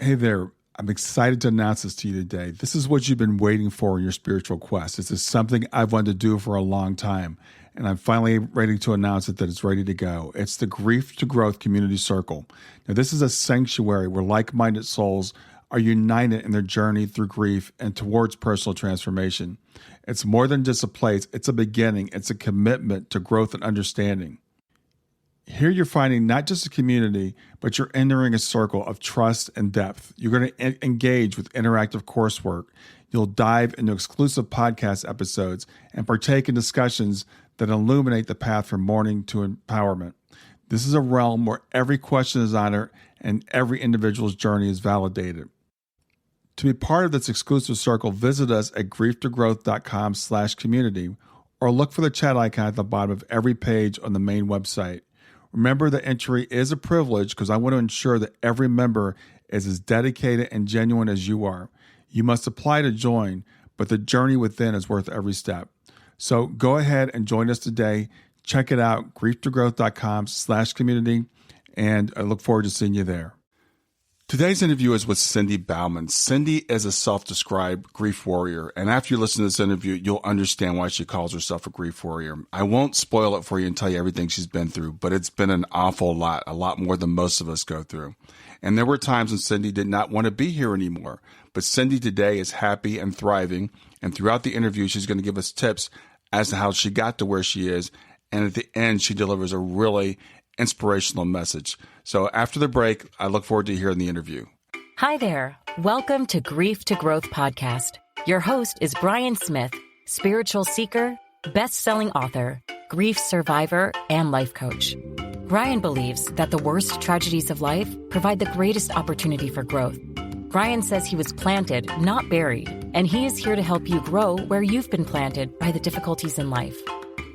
Hey there. I'm excited to announce this to you today. This is what you've been waiting for in your spiritual quest. This is something I've wanted to do for a long time, and I'm finally ready to announce it that it's ready to go. It's the Grief to Growth Community Circle. Now, this is a sanctuary where like-minded souls are united in their journey through grief and towards personal transformation. It's more than just a place. It's a beginning. It's a commitment to growth and understanding. Here you're finding not just a community, but you're entering a circle of trust and depth. You're going to engage with interactive coursework. You'll dive into exclusive podcast episodes and partake in discussions that illuminate the path from mourning to empowerment. This is a realm where every question is honored and every individual's journey is validated. To be part of this exclusive circle, visit us at grieftogrowth.com/community or look for the chat icon at the bottom of every page on the main website. Remember that entry is a privilege because I want to ensure that every member is as dedicated and genuine as you are. You must apply to join, but the journey within is worth every step. So go ahead and join us today. Check it out, grieftogrowth.com/community, and I look forward to seeing you there. Today's interview is with Cindy Baumann. Cindy is a self-described grief warrior, and after you listen to this interview, you'll understand why she calls herself a grief warrior. I won't spoil it for you and tell you everything she's been through, but it's been an awful lot, a lot more than most of us go through. And there were times when Cindy did not want to be here anymore, but Cindy today is happy and thriving, and throughout the interview, she's going to give us tips as to how she got to where she is, and at the end, she delivers a really inspirational message. So after the break, I look forward to hearing the interview. Hi there. Welcome to Grief to Growth podcast. Your host is Brian Smith, spiritual seeker, best-selling author, grief survivor, and life coach. Brian believes that the worst tragedies of life provide the greatest opportunity for growth. Brian says he was planted, not buried, and he is here to help you grow where you've been planted by the difficulties in life.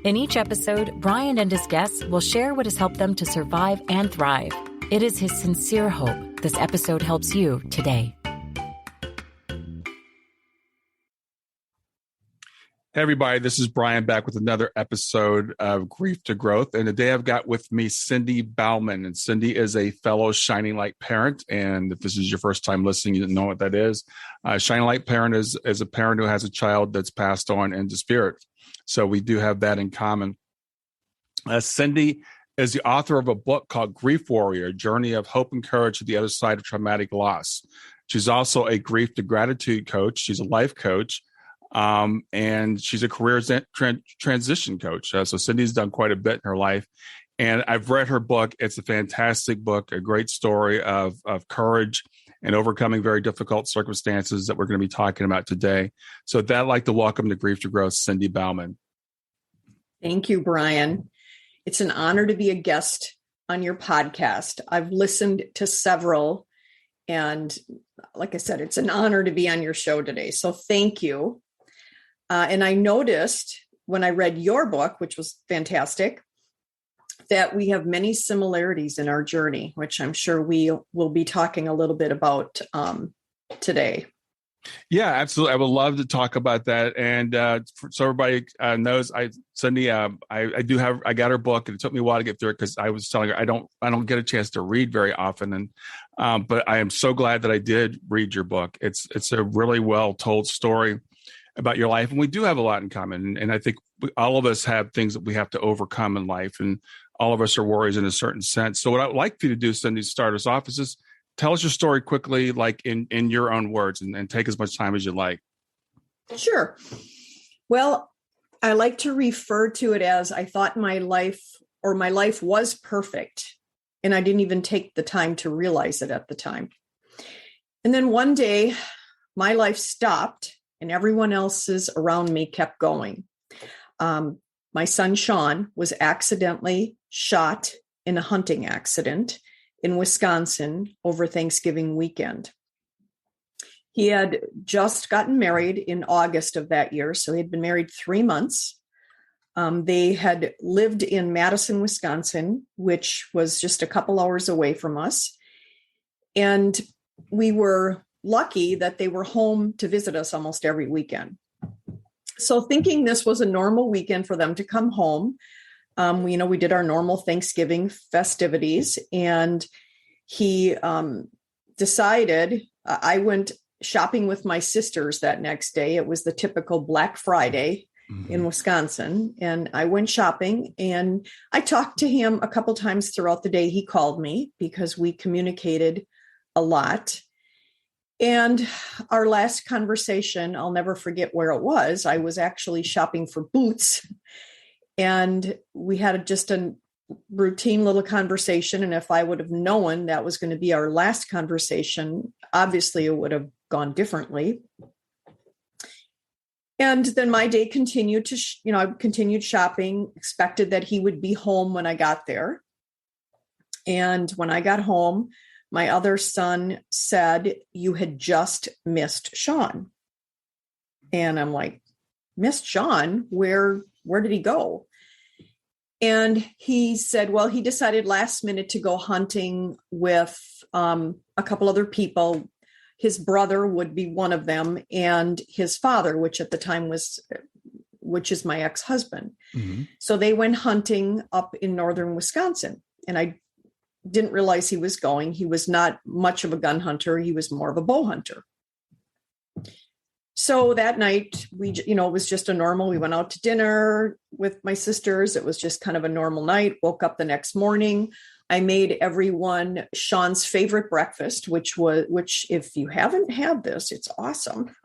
In each episode, Brian and his guests will share what has helped them to survive and thrive. It is his sincere hope this episode helps you today. Hey everybody, this is Brian back with another episode of Grief to Growth. And today I've got with me Cindy Baumann. And Cindy is a fellow Shining Light parent. And if this is your first time listening, you didn't know what that is. Shining Light parent is a parent who has a child that's passed on into spirit. So we do have that in common. Cindy is the author of a book called Grief Warrior, Journey of Hope and Courage to the Other Side of Traumatic Loss. She's also a grief to gratitude coach. She's a life coach. And she's a career transition coach. So Cindy's done quite a bit in her life. And I've read her book. It's a fantastic book, a great story of courage and overcoming very difficult circumstances that we're going to be talking about today. So with that, I'd like to welcome to Grief to Growth, Cindy Baumann. Thank you, Brian. It's an honor to be a guest on your podcast. I've listened to several, and like I said, it's an honor to be on your show today. So thank you. And I noticed when I read your book, which was fantastic, that we have many similarities in our journey, which I'm sure we will be talking a little bit about today. Yeah, absolutely. I would love to talk about that. And so everybody knows, Cindy, I got her book, and it took me a while to get through it because I was telling her I don't get a chance to read very often, and but I am so glad that I did read your book. It's a really well told story about your life, and we do have a lot in common. And I think all of us have things that we have to overcome in life, and all of us are warriors in a certain sense. So what I'd like for you to do, Cindy, to start us off, is just tell us your story quickly, like in your own words, and take as much time as you like. Sure. Well, I like to refer to it as I thought my life was perfect, and I didn't even take the time to realize it at the time. And then one day, my life stopped, and everyone else's around me kept going. My son, Sean, was accidentally shot in a hunting accident in Wisconsin over Thanksgiving weekend. He had just gotten married in August of that year, so he had been married 3 months. They had lived in Madison, Wisconsin, which was just a couple hours away from us. And we were lucky that they were home to visit us almost every weekend. So thinking this was a normal weekend for them to come home, we did our normal Thanksgiving festivities, and he decided I went shopping with my sisters that next day. It was the typical Black Friday in Wisconsin. And I went shopping and I talked to him a couple times throughout the day. He called me because we communicated a lot. And our last conversation, I'll never forget where it was. I was actually shopping for boots and we had just a routine little conversation. And if I would have known that was going to be our last conversation, obviously it would have gone differently. And then my day continued to, I continued shopping, expected that he would be home when I got there. And when I got home, my other son said, "You had just missed Sean." And I'm like, "Missed Sean? Where did he go?" And he said, well, he decided last minute to go hunting with a couple other people. His brother would be one of them, and his father, which at the time which is my ex-husband. So they went hunting up in northern Wisconsin, and I didn't realize he was going. He was not much of a gun hunter. He was more of a bow hunter. So that night it was just a normal, we went out to dinner with my sisters. It was just kind of a normal night. Woke up the next morning. I made everyone Sean's favorite breakfast, which if you haven't had this, it's awesome.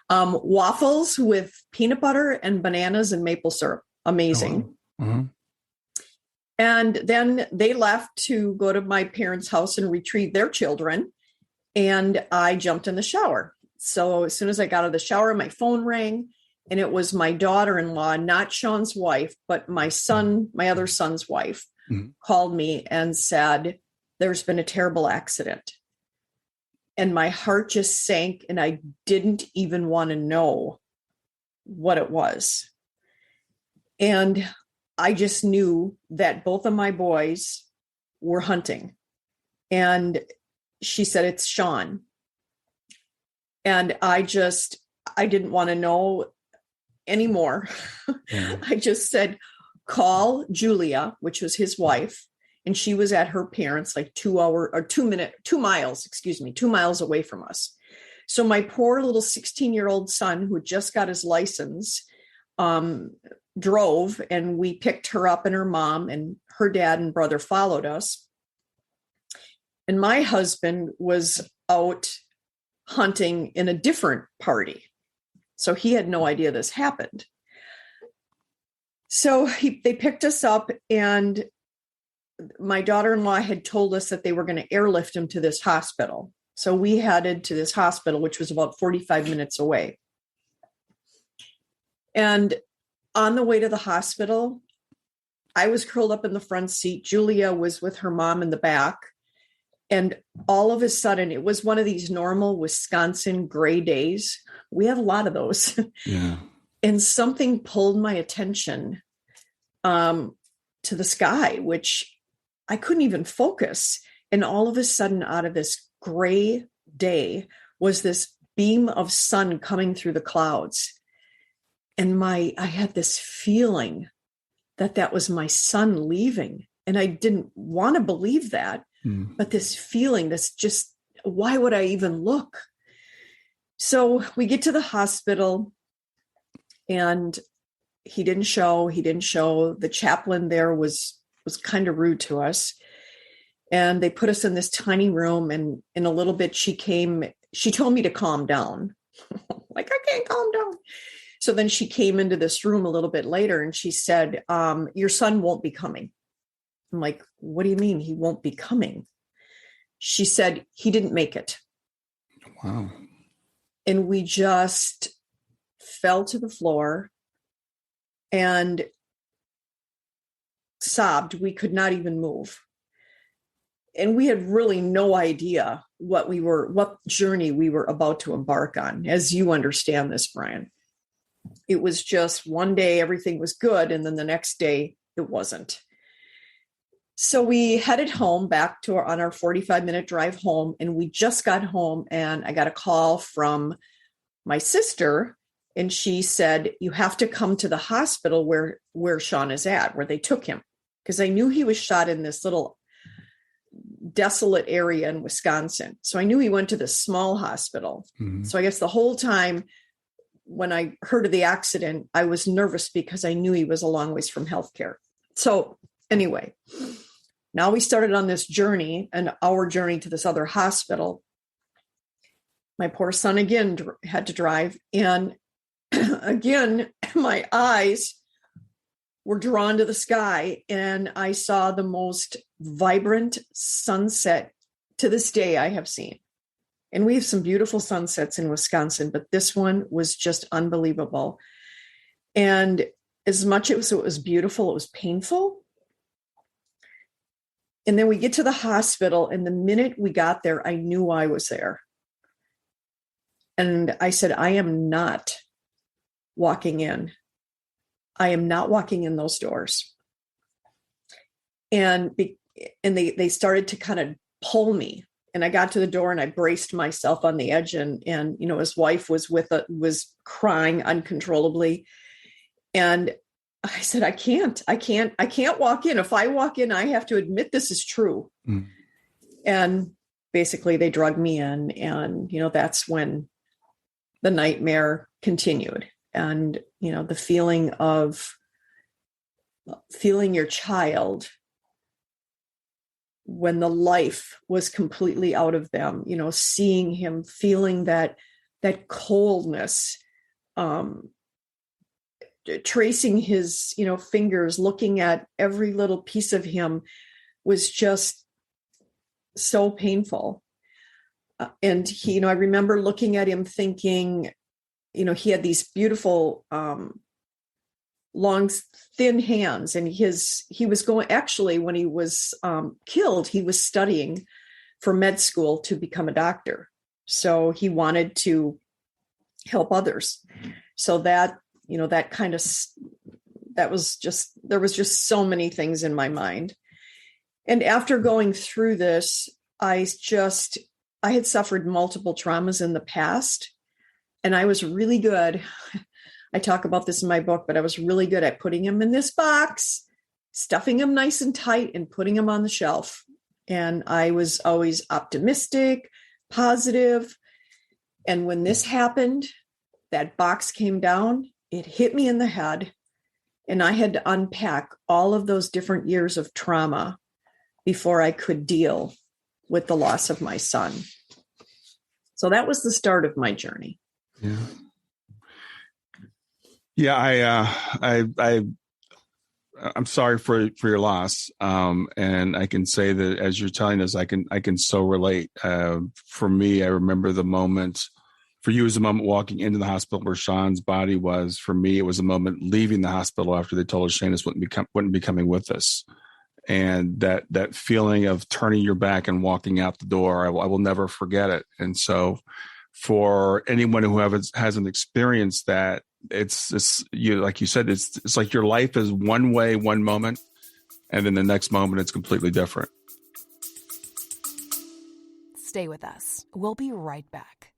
Waffles with peanut butter and bananas and maple syrup. Amazing. Oh, wow. And then they left to go to my parents' house and retrieve their children. And I jumped in the shower. So as soon as I got out of the shower, my phone rang, and it was my daughter-in-law, not Sean's wife, but my other son's wife, called me and said, "There's been a terrible accident." And my heart just sank, and I didn't even want to know what it was. And I just knew that both of my boys were hunting. And she said, "It's Sean." And I didn't want to know anymore. Yeah. I just said, "Call Julia," which was his wife. And she was at her parents, like 2 miles away from us. So my poor little 16-year-old son, who had just got his license, drove, and we picked her up, and her mom and her dad and brother followed us. And my husband was out hunting in a different party. So he had no idea this happened. So they picked us up, and my daughter-in-law had told us that they were going to airlift him to this hospital. So we headed to this hospital, which was about 45 minutes away. And on the way to the hospital, I was curled up in the front seat. Julia was with her mom in the back. And all of a sudden, it was one of these normal Wisconsin gray days. We have a lot of those. Yeah. And something pulled my attention to the sky, which I couldn't even focus. And all of a sudden, out of this gray day was this beam of sun coming through the clouds. And I had this feeling that was my son leaving. And I didn't want to believe that. But this feeling, why would I even look? So we get to the hospital, and he didn't show. The chaplain there was kind of rude to us. And they put us in this tiny room, and in a little bit she told me to calm down. Like, I can't calm down. So then she came into this room a little bit later, and she said, "Your son won't be coming." I'm like, "What do you mean he won't be coming?" She said, "He didn't make it." Wow. And we just fell to the floor and sobbed. We could not even move. And we had really no idea what journey we were about to embark on, as you understand this, Brian. It was just one day everything was good, and then the next day it wasn't. So we headed home on our 45-minute drive home, and we just got home, and I got a call from my sister, and she said, "You have to come to the hospital where Sean is at, where they took him." Because I knew he was shot in this little desolate area in Wisconsin. So I knew he went to this small hospital. Mm-hmm. So I guess the whole time when I heard of the accident, I was nervous because I knew he was a long ways from healthcare. So anyway, now we started on this journey, an hour journey to this other hospital. My poor son again had to drive. And again, my eyes were drawn to the sky, and I saw the most vibrant sunset to this day I have seen. And we have some beautiful sunsets in Wisconsin, but this one was just unbelievable. And as much as it was beautiful, it was painful. And then we get to the hospital, and the minute we got there, I knew I was there. And I said, I am not walking in. I am not walking in those doors. And they started to kind of pull me. And I got to the door and I braced myself on the edge. And you know, his wife was was crying uncontrollably. And I said, I can't walk in. If I walk in, I have to admit this is true. Mm. And basically they drugged me in. And, you know, that's when the nightmare continued. And, you know, the feeling of feeling your child when the life was completely out of them, you know, seeing him, feeling that coldness, tracing his, you know, fingers, looking at every little piece of him was just so painful. And he, you know, I remember looking at him thinking, you know, he had these beautiful, long, thin hands, and he was going, actually, when he was killed, he was studying for med school to become a doctor. So he wanted to help others. So that, you know, that kind of, there was just so many things in my mind. And after going through this, I had suffered multiple traumas in the past. And I was really good. I talk about this in my book, but I was really good at putting him in this box, stuffing him nice and tight, and putting him on the shelf. And I was always optimistic, positive. And when this happened, that box came down, it hit me in the head. And I had to unpack all of those different years of trauma before I could deal with the loss of my son. So that was the start of my journey. Yeah. Yeah. I'm sorry for your loss. And I can say that as you're telling us, I can so relate. For me, I remember the moment. For you, it was a moment walking into the hospital where Sean's body was. For me, it was a moment leaving the hospital after they told us Shanice wouldn't be coming with us. And that feeling of turning your back and walking out the door, I will never forget it. And so for anyone who hasn't experienced that, it's you, like you said, it's like your life is one way, one moment, and then the next moment it's completely different. Stay with us. We'll be right back.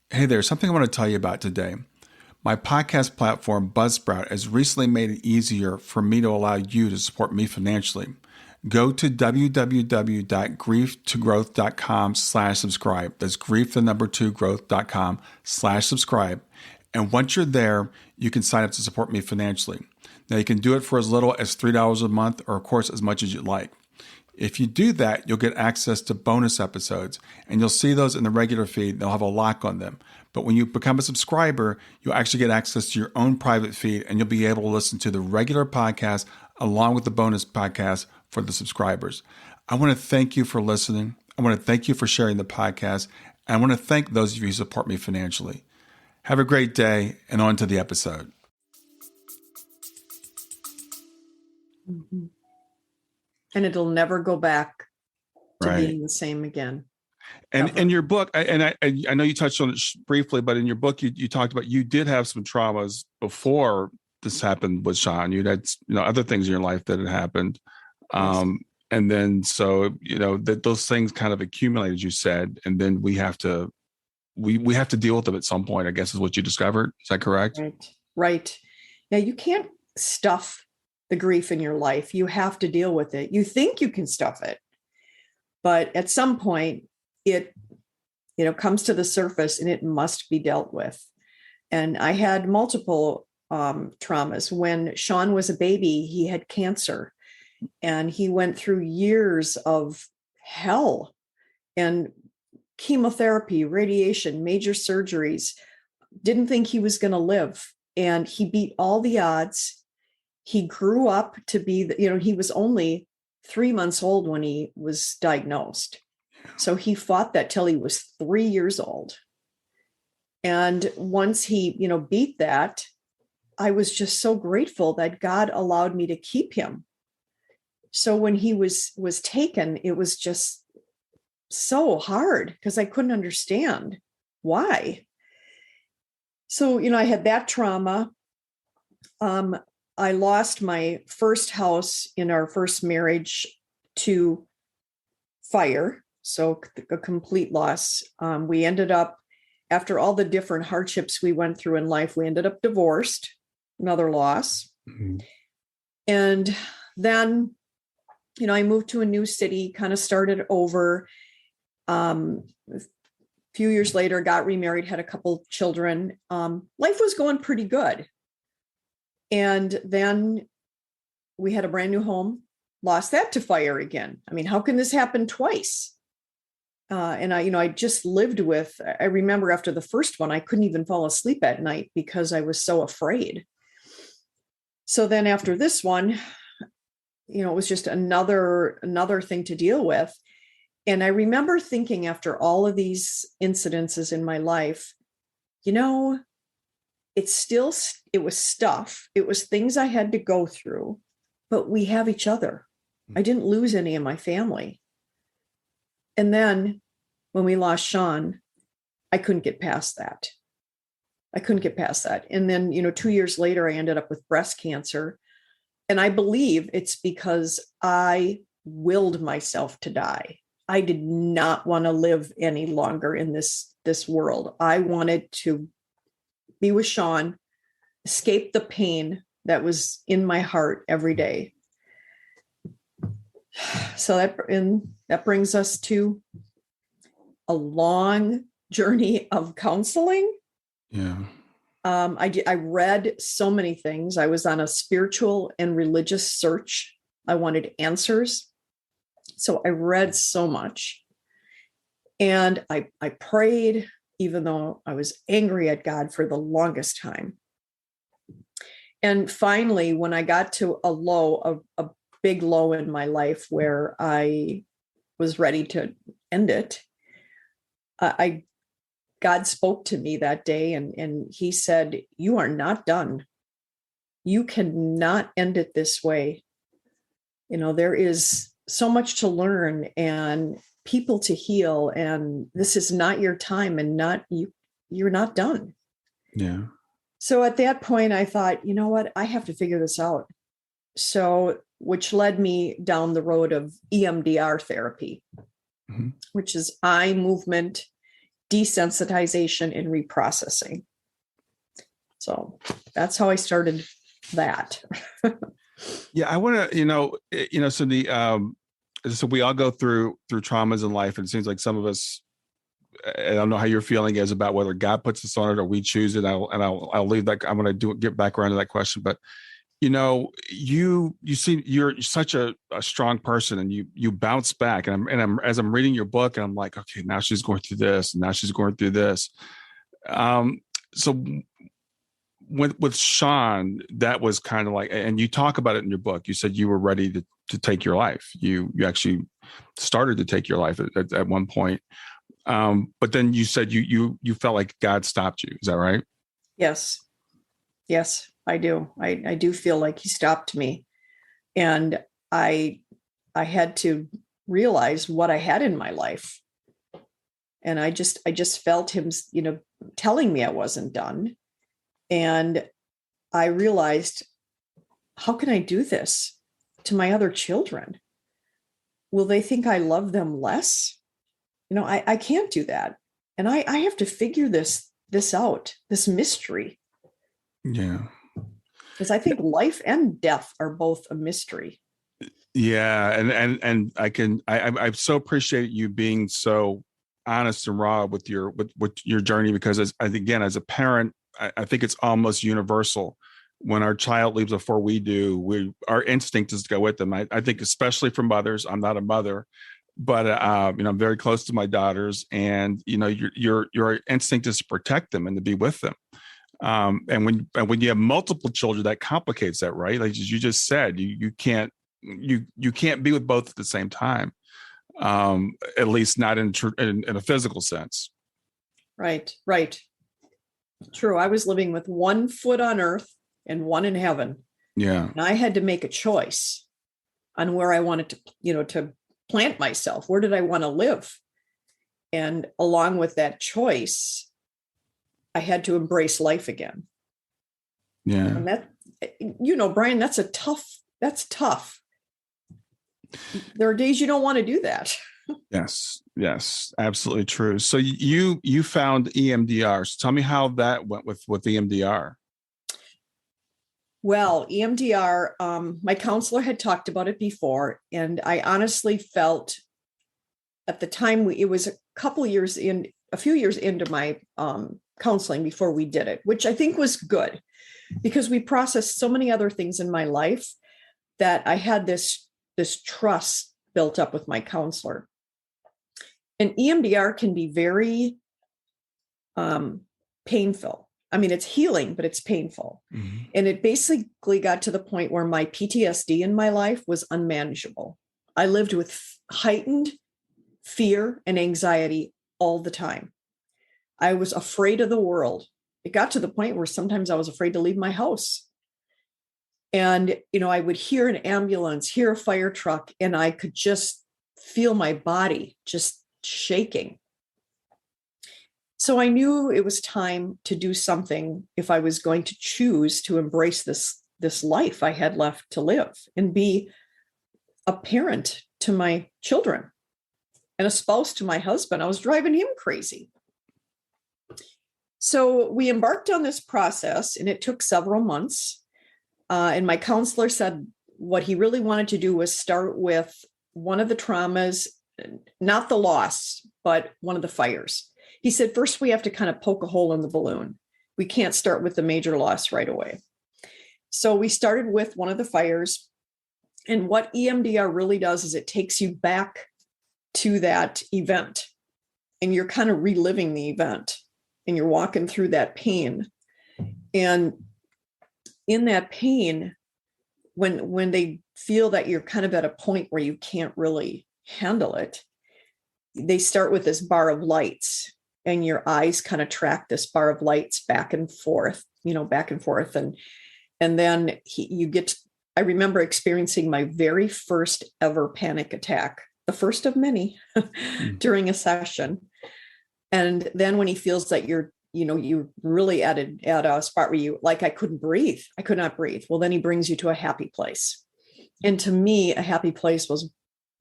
Hey there, something I want to tell you about today. My podcast platform, Buzzsprout, has recently made it easier for me to allow you to support me financially. Go to www.grieftogrowth.com/subscribe. That's grief2growth.com/subscribe. And once you're there, you can sign up to support me financially. Now, you can do it for as little as $3 a month, or of course, as much as you'd like. If you do that, you'll get access to bonus episodes, and you'll see those in the regular feed. They'll have a lock on them. But when you become a subscriber, you'll actually get access to your own private feed, and you'll be able to listen to the regular podcast along with the bonus podcast for the subscribers. I want to thank you for listening. I want to thank you for sharing the podcast. And I want to thank those of you who support me financially. Have a great day, and on to the episode. Mm-hmm. And it'll never go back to Right. being the same again. And Ever. in your book, I know you touched on it briefly, but in your book, you talked about you did have some traumas before this happened with Sean. You had other things in your life that had happened. Yes. And then, so, that those things kind of accumulate, as you said, and then we have to deal with them at some point, I guess is what you discovered. Is that correct? Right. Yeah. You can't stuff the grief in your life. You have to deal with it. You think you can stuff it, But at some point, it, comes to the surface and it must be dealt with. And I had multiple traumas. When Sean was a baby, he had cancer and he went through years of hell and chemotherapy, radiation, major surgeries, didn't think he was going to live. And he beat all the odds. He grew up to be, he was only 3 months old when he was diagnosed. So he fought that till he was 3 years old. And once he, beat that, I was just so grateful that God allowed me to keep him. So when he was taken, it was just so hard because I couldn't understand why. So, I had that trauma. I lost my first house in our first marriage to fire. So a complete loss. We ended up, after all the different hardships we went through in life, we ended up divorced, another loss. Mm-hmm. And then, I moved to a new city, kind of started over. A few years later, got remarried, had a couple children. Life was going pretty good. And then we had a brand new home, lost that to fire again. I mean, how can this happen twice? And I just lived with, I remember after the first one, I couldn't even fall asleep at night because I was so afraid. So then after this one, it was just another thing to deal with. And I remember thinking after all of these incidences in my life, it was stuff. It was things I had to go through, but we have each other. I didn't lose any of my family. And then when we lost Sean, I couldn't get past that. And then, 2 years later, I ended up with breast cancer. And I believe it's because I willed myself to die. I did not want to live any longer in this world. I wanted to be with Sean, escape the pain that was in my heart every day. So that brings us to a long journey of counseling. Yeah. I read so many things. I was on a spiritual and religious search. I wanted answers. So I read so much. And I prayed, even though I was angry at God for the longest time. And finally, when I got to a big low in my life where I was ready to end it, God spoke to me that day and he said, "You are not done. You cannot end it this way. There is so much to learn and people to heal, and this is not your time and you're not done." Yeah. So at that point I thought, you know what, I have to figure this out. So, which led me down the road of EMDR therapy, mm-hmm. which is eye movement desensitization and reprocessing. So that's how I started that. Yeah, I want to, so we all go through traumas in life, and it seems like some of us, I don't know how your feeling is about whether God puts us on it or we choose it. I'll leave that. I'm going to get back around to that question, but you seem you're such a strong person, and you bounce back. And I'm as I'm reading your book, and I'm like, okay, now she's going through this, and now she's going through this. So with Sean, that was kind of like, and you talk about it in your book. You said you were ready to take your life. You actually started to take your life at one point. But then you said you felt like God stopped you. Is that right? Yes, I do. I do feel like he stopped me, and I had to realize what I had in my life. And I just felt him, telling me I wasn't done. And I realized, how can I do this to my other children? Will they think I love them less? I can't do that. And I have to figure this out, this mystery. Yeah. Because I think life and death are both a mystery. Yeah, and I so appreciate you being so honest and raw with your journey, because again, as a parent, I think it's almost universal. When our child leaves before we do, our instinct is to go with them. I think especially for mothers. I'm not a mother, but I'm very close to my daughters, and your instinct is to protect them and to be with them. And when you have multiple children, that complicates that, right? Like you just said, you can't be with both at the same time, at least not in a physical sense. Right. True. I was living with one foot on earth and one in heaven. Yeah. And I had to make a choice on where I wanted to plant myself. Where did I want to live? And along with that choice, I had to embrace life again. Yeah. And that, Brian, that's tough. There are days you don't want to do that. Yes, absolutely true. So you found EMDR. So tell me how that went with EMDR. Well, EMDR, my counselor had talked about it before, and I honestly felt at the time it was a few years into my counseling before we did it, which I think was good because we processed so many other things in my life that I had this trust built up with my counselor. And EMDR can be very painful. I mean, it's healing, but it's painful. Mm-hmm. And it basically got to the point where my PTSD in my life was unmanageable. I lived with heightened fear and anxiety all the time. I was afraid of the world. It got to the point where sometimes I was afraid to leave my house. And, I would hear an ambulance, hear a fire truck, and I could just feel my body just shaking. So I knew it was time to do something if I was going to choose to embrace this life I had left to live and be a parent to my children and a spouse to my husband. I was driving him crazy. So we embarked on this process, and it took several months. And my counselor said what he really wanted to do was start with one of the traumas, not the loss, but one of the fires. He said, first, we have to kind of poke a hole in the balloon. We can't start with the major loss right away. So we started with one of the fires. And what EMDR really does is it takes you back to that event, and you're kind of reliving the event, and you're walking through that pain. And in that pain, when they feel that you're kind of at a point where you can't really handle it, they start with this bar of lights, and your eyes kind of track this bar of lights back and forth. And then I remember experiencing my very first ever panic attack, the first of many during a session. And then when he feels that you're really at a spot where you, like, I could not breathe. Well, then he brings you to a happy place. And to me, a happy place was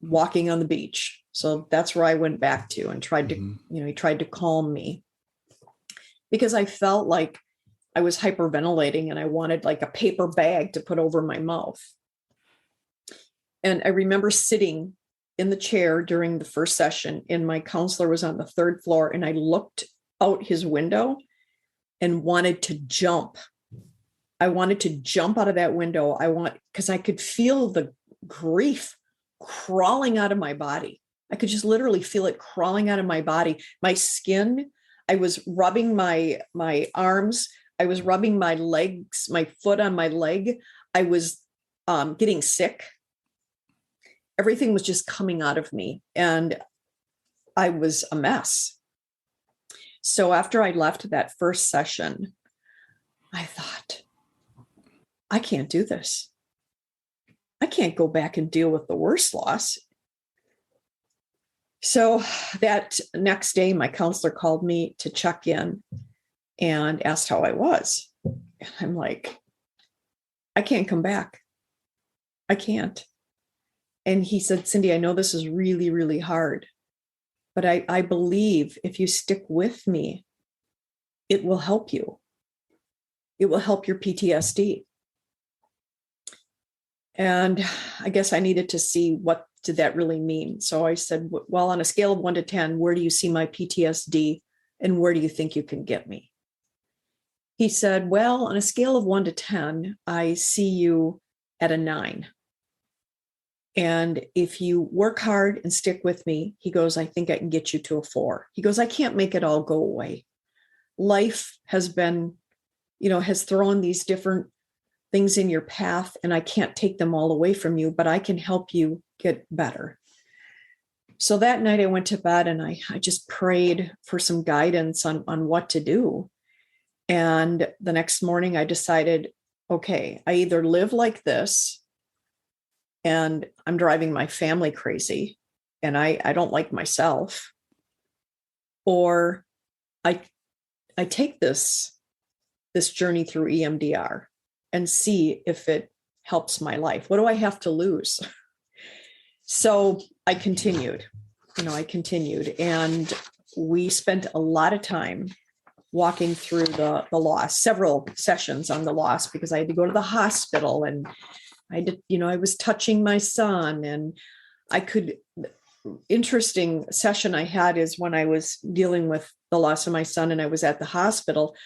walking on the beach. So that's where I went back to and tried to, he tried to calm me because I felt like I was hyperventilating and I wanted like a paper bag to put over my mouth. And I remember sitting in the chair during the first session, and my counselor was on the third floor, and I looked out his window and wanted to jump. I wanted to jump out of that window. Because I could feel the grief crawling out of my body. I could just literally feel it crawling out of my body. My skin, I was rubbing my arms. I was rubbing my legs, my foot on my leg. I was getting sick. Everything was just coming out of me, and I was a mess. So after I left that first session, I thought, I can't do this. I can't go back and deal with the worst loss. So that next day, my counselor called me to check in and asked how I was. And I'm like, I can't come back. I can't. And he said, Cindy, I know this is really, really hard, but I believe if you stick with me, it will help you. It will help your PTSD. And I guess I needed to see what did that really mean. So I said, well, on a scale of 1 to 10, where do you see my PTSD and where do you think you can get me? He said, well, on a scale of 1 to 10, I see you at a 9. And if you work hard and stick with me, he goes, I think I can get you to a 4. He goes, I can't make it all go away. Life has been, has thrown these different things in your path, and I can't take them all away from you, but I can help you get better. So that night I went to bed and I just prayed for some guidance on what to do. And the next morning I decided, okay, I either live like this and I'm driving my family crazy and I don't like myself, or I take this journey through EMDR and see if it helps my life. What do I have to lose? So I continued, and we spent a lot of time walking through the loss, several sessions on the loss, because I had to go to the hospital and I was touching my son, and interesting session I had is when I was dealing with the loss of my son and I was at the hospital,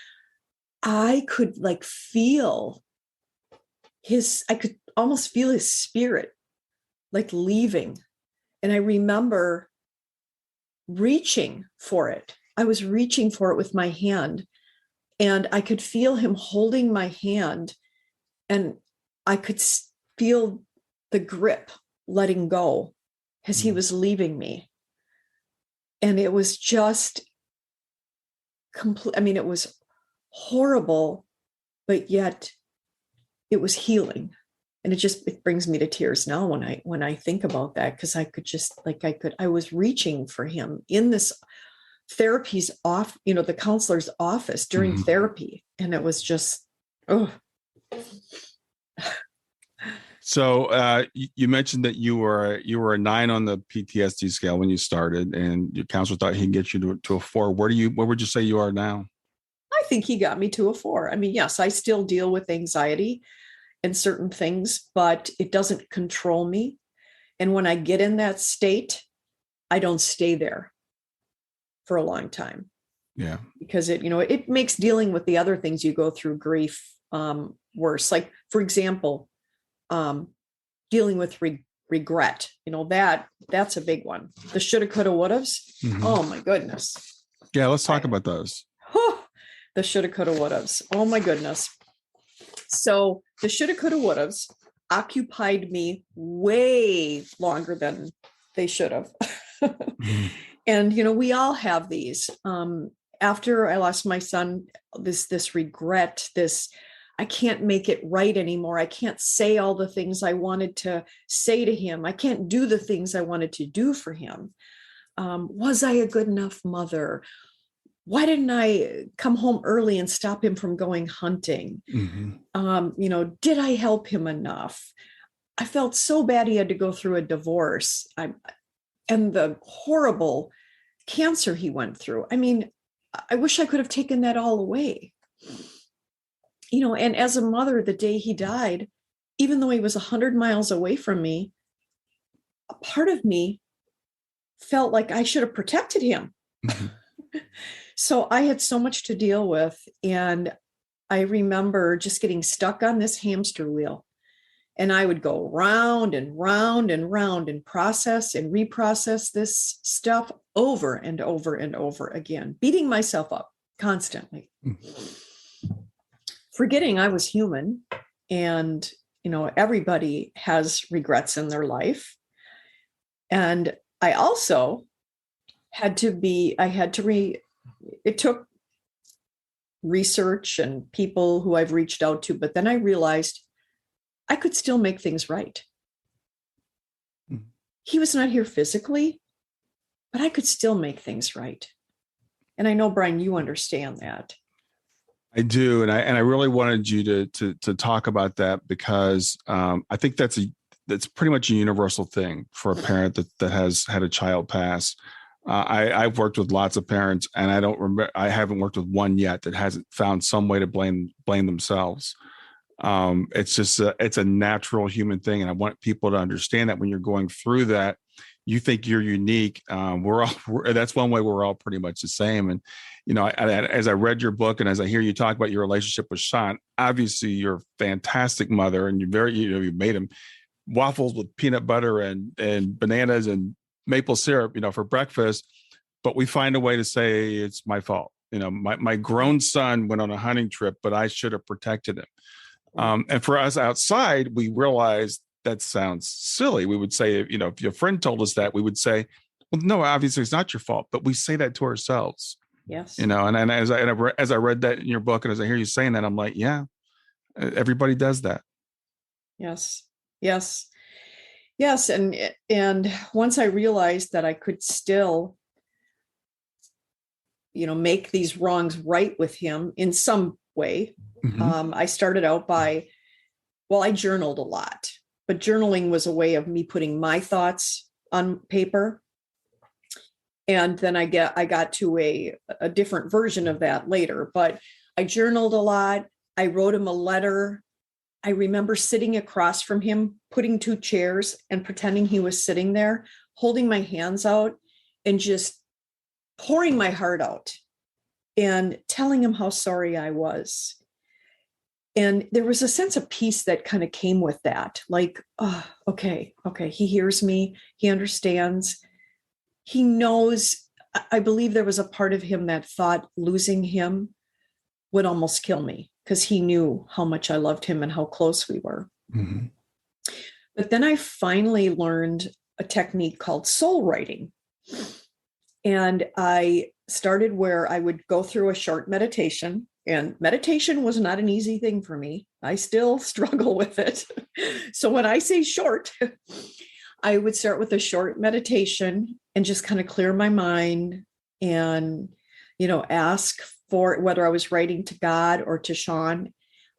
I could feel I could almost feel his spirit leaving. And I remember reaching for it. I was reaching for it with my hand, and I could feel him holding my hand, and I could feel the grip letting go as he was leaving me. And it was just complete. I mean, it was horrible, but yet it was healing. And it brings me to tears now when I think about that, because I could just I was reaching for him in this therapy's off, the counselor's office during therapy. And it was just, oh. So you mentioned that you were a 9 on the PTSD scale when you started, and your counselor thought he'd get you to a 4. Where would you say you are now? I think he got me to a 4. I mean, yes, I still deal with anxiety and certain things, but it doesn't control me. And when I get in that state, I don't stay there for a long time. Yeah. Because it makes dealing with the other things you go through, grief, worse. Like, for example, dealing with regret, that's a big one. The shoulda, coulda, wouldas. Oh my goodness. Yeah. Let's talk about those. The shoulda, coulda, wouldas. Oh my goodness. So the shoulda, coulda, wouldas occupied me way longer than they should have. And, we all have these. After I lost my son, this regret, I can't make it right anymore. I can't say all the things I wanted to say to him. I can't do the things I wanted to do for him. Was I a good enough mother? Why didn't I come home early and stop him from going hunting? Did I help him enough? I felt so bad he had to go through a divorce. And the horrible cancer he went through. I mean, I wish I could have taken that all away. And as a mother, the day he died, even though he was 100 miles away from me, a part of me felt like I should have protected him. So I had so much to deal with. And I remember just getting stuck on this hamster wheel. And I would go round and round and round and process and reprocess this stuff over and over and over again, beating myself up constantly. Forgetting I was human, and, everybody has regrets in their life. And I also it took research and people who I've reached out to, but then I realized I could still make things right. He was not here physically, but I could still make things right. And I know, Brian, you understand that. I do. And I really wanted you to talk about that, because I think that's pretty much a universal thing for a parent that has had a child pass. I've worked with lots of parents, and I haven't worked with one yet that hasn't found some way to blame themselves. It's a natural human thing. And I want people to understand that when you're going through that, you think you're unique. That's one way we're all pretty much the same. And, as I read your book and as I hear you talk about your relationship with Sean, obviously you're a fantastic mother, and you made him waffles with peanut butter and bananas and maple syrup, for breakfast. But we find a way to say it's my fault. My grown son went on a hunting trip, but I should have protected him. And for us outside, we realized that sounds silly. We would say, if your friend told us that, we would say, well, no, obviously it's not your fault. But we say that to ourselves. Yes. And as I read that in your book, and as I hear you saying that, I'm like, yeah, everybody does that. Yes. Yes. Yes. And once I realized that I could still, make these wrongs right with him in some way, I started out I journaled a lot, but journaling was a way of me putting my thoughts on paper. And then I got to a different version of that later, but I journaled a lot. I wrote him a letter. I remember sitting across from him, putting 2 chairs and pretending he was sitting there, holding my hands out and just pouring my heart out and telling him how sorry I was. And there was a sense of peace that kind of came with that. Like, oh, okay, he hears me. He understands. He knows. I believe there was a part of him that thought losing him would almost kill me because he knew how much I loved him and how close we were. Mm-hmm. But then I finally learned a technique called soul writing. And I started where I would go through a short meditation. And meditation was not an easy thing for me. I still struggle with it. So when I say short, I would start with a short meditation and just kind of clear my mind and, ask for whether I was writing to God or to Sean,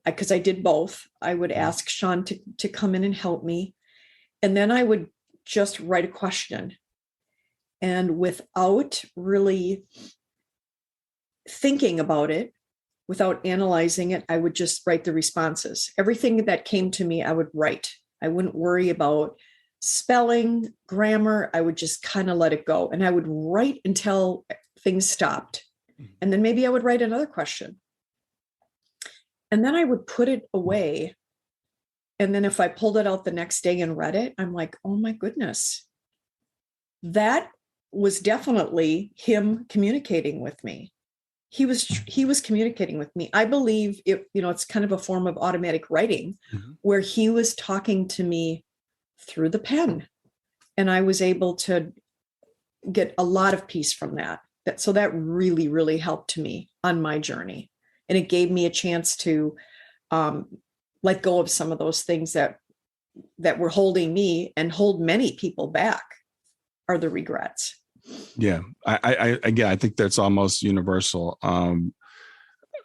because I did both. I would ask Sean to come in and help me. And then I would just write a question. And without really thinking about it, without analyzing it, I would just write the responses. Everything that came to me, I would write. I wouldn't worry about spelling, grammar. I would just kind of let it go. And I would write until things stopped. And then maybe I would write another question. And then I would put it away. And then if I pulled it out the next day and read it, I'm like, oh my goodness. That was definitely him communicating with me. He was communicating with me. I believe it's kind of a form of automatic writing where he was talking to me through the pen. And I was able to get a lot of peace from that. So that really, really helped me on my journey. And it gave me a chance to let go of some of those things that were holding me and hold many people back are the regrets. Yeah. I think that's almost universal.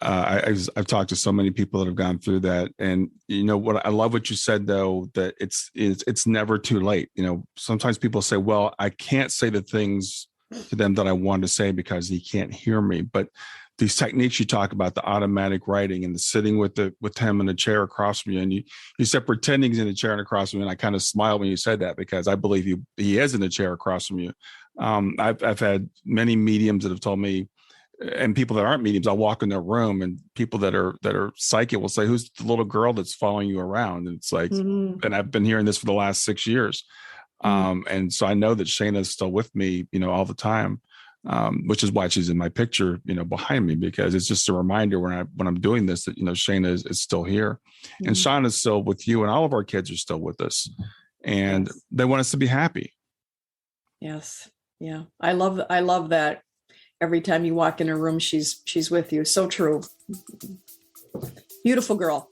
I've talked to so many people that have gone through that. And what I love what you said though, that it's never too late. Sometimes people say, well, I can't say the things to them that I want to say because he can't hear me. But these techniques you talk about, the automatic writing and the sitting with him in a chair across from you, and you said pretending he's in a chair and across from you, and I kind of smiled when you said that because I believe he is in a chair across from you. I've had many mediums that have told me, and people that aren't mediums, I'll walk in their room and people that are psychic will say, who's the little girl that's following you around? And it's like, and I've been hearing this for the last 6 years. And so I know that Shayna's still with me, all the time, which is why she's in my picture, behind me, because it's just a reminder when I'm doing this that, Shayna is still here and Sean is still with you, and all of our kids are still with us, and they want us to be happy. Yes. Yeah. I love that. Every time you walk in a room, she's with you. So true. Beautiful girl.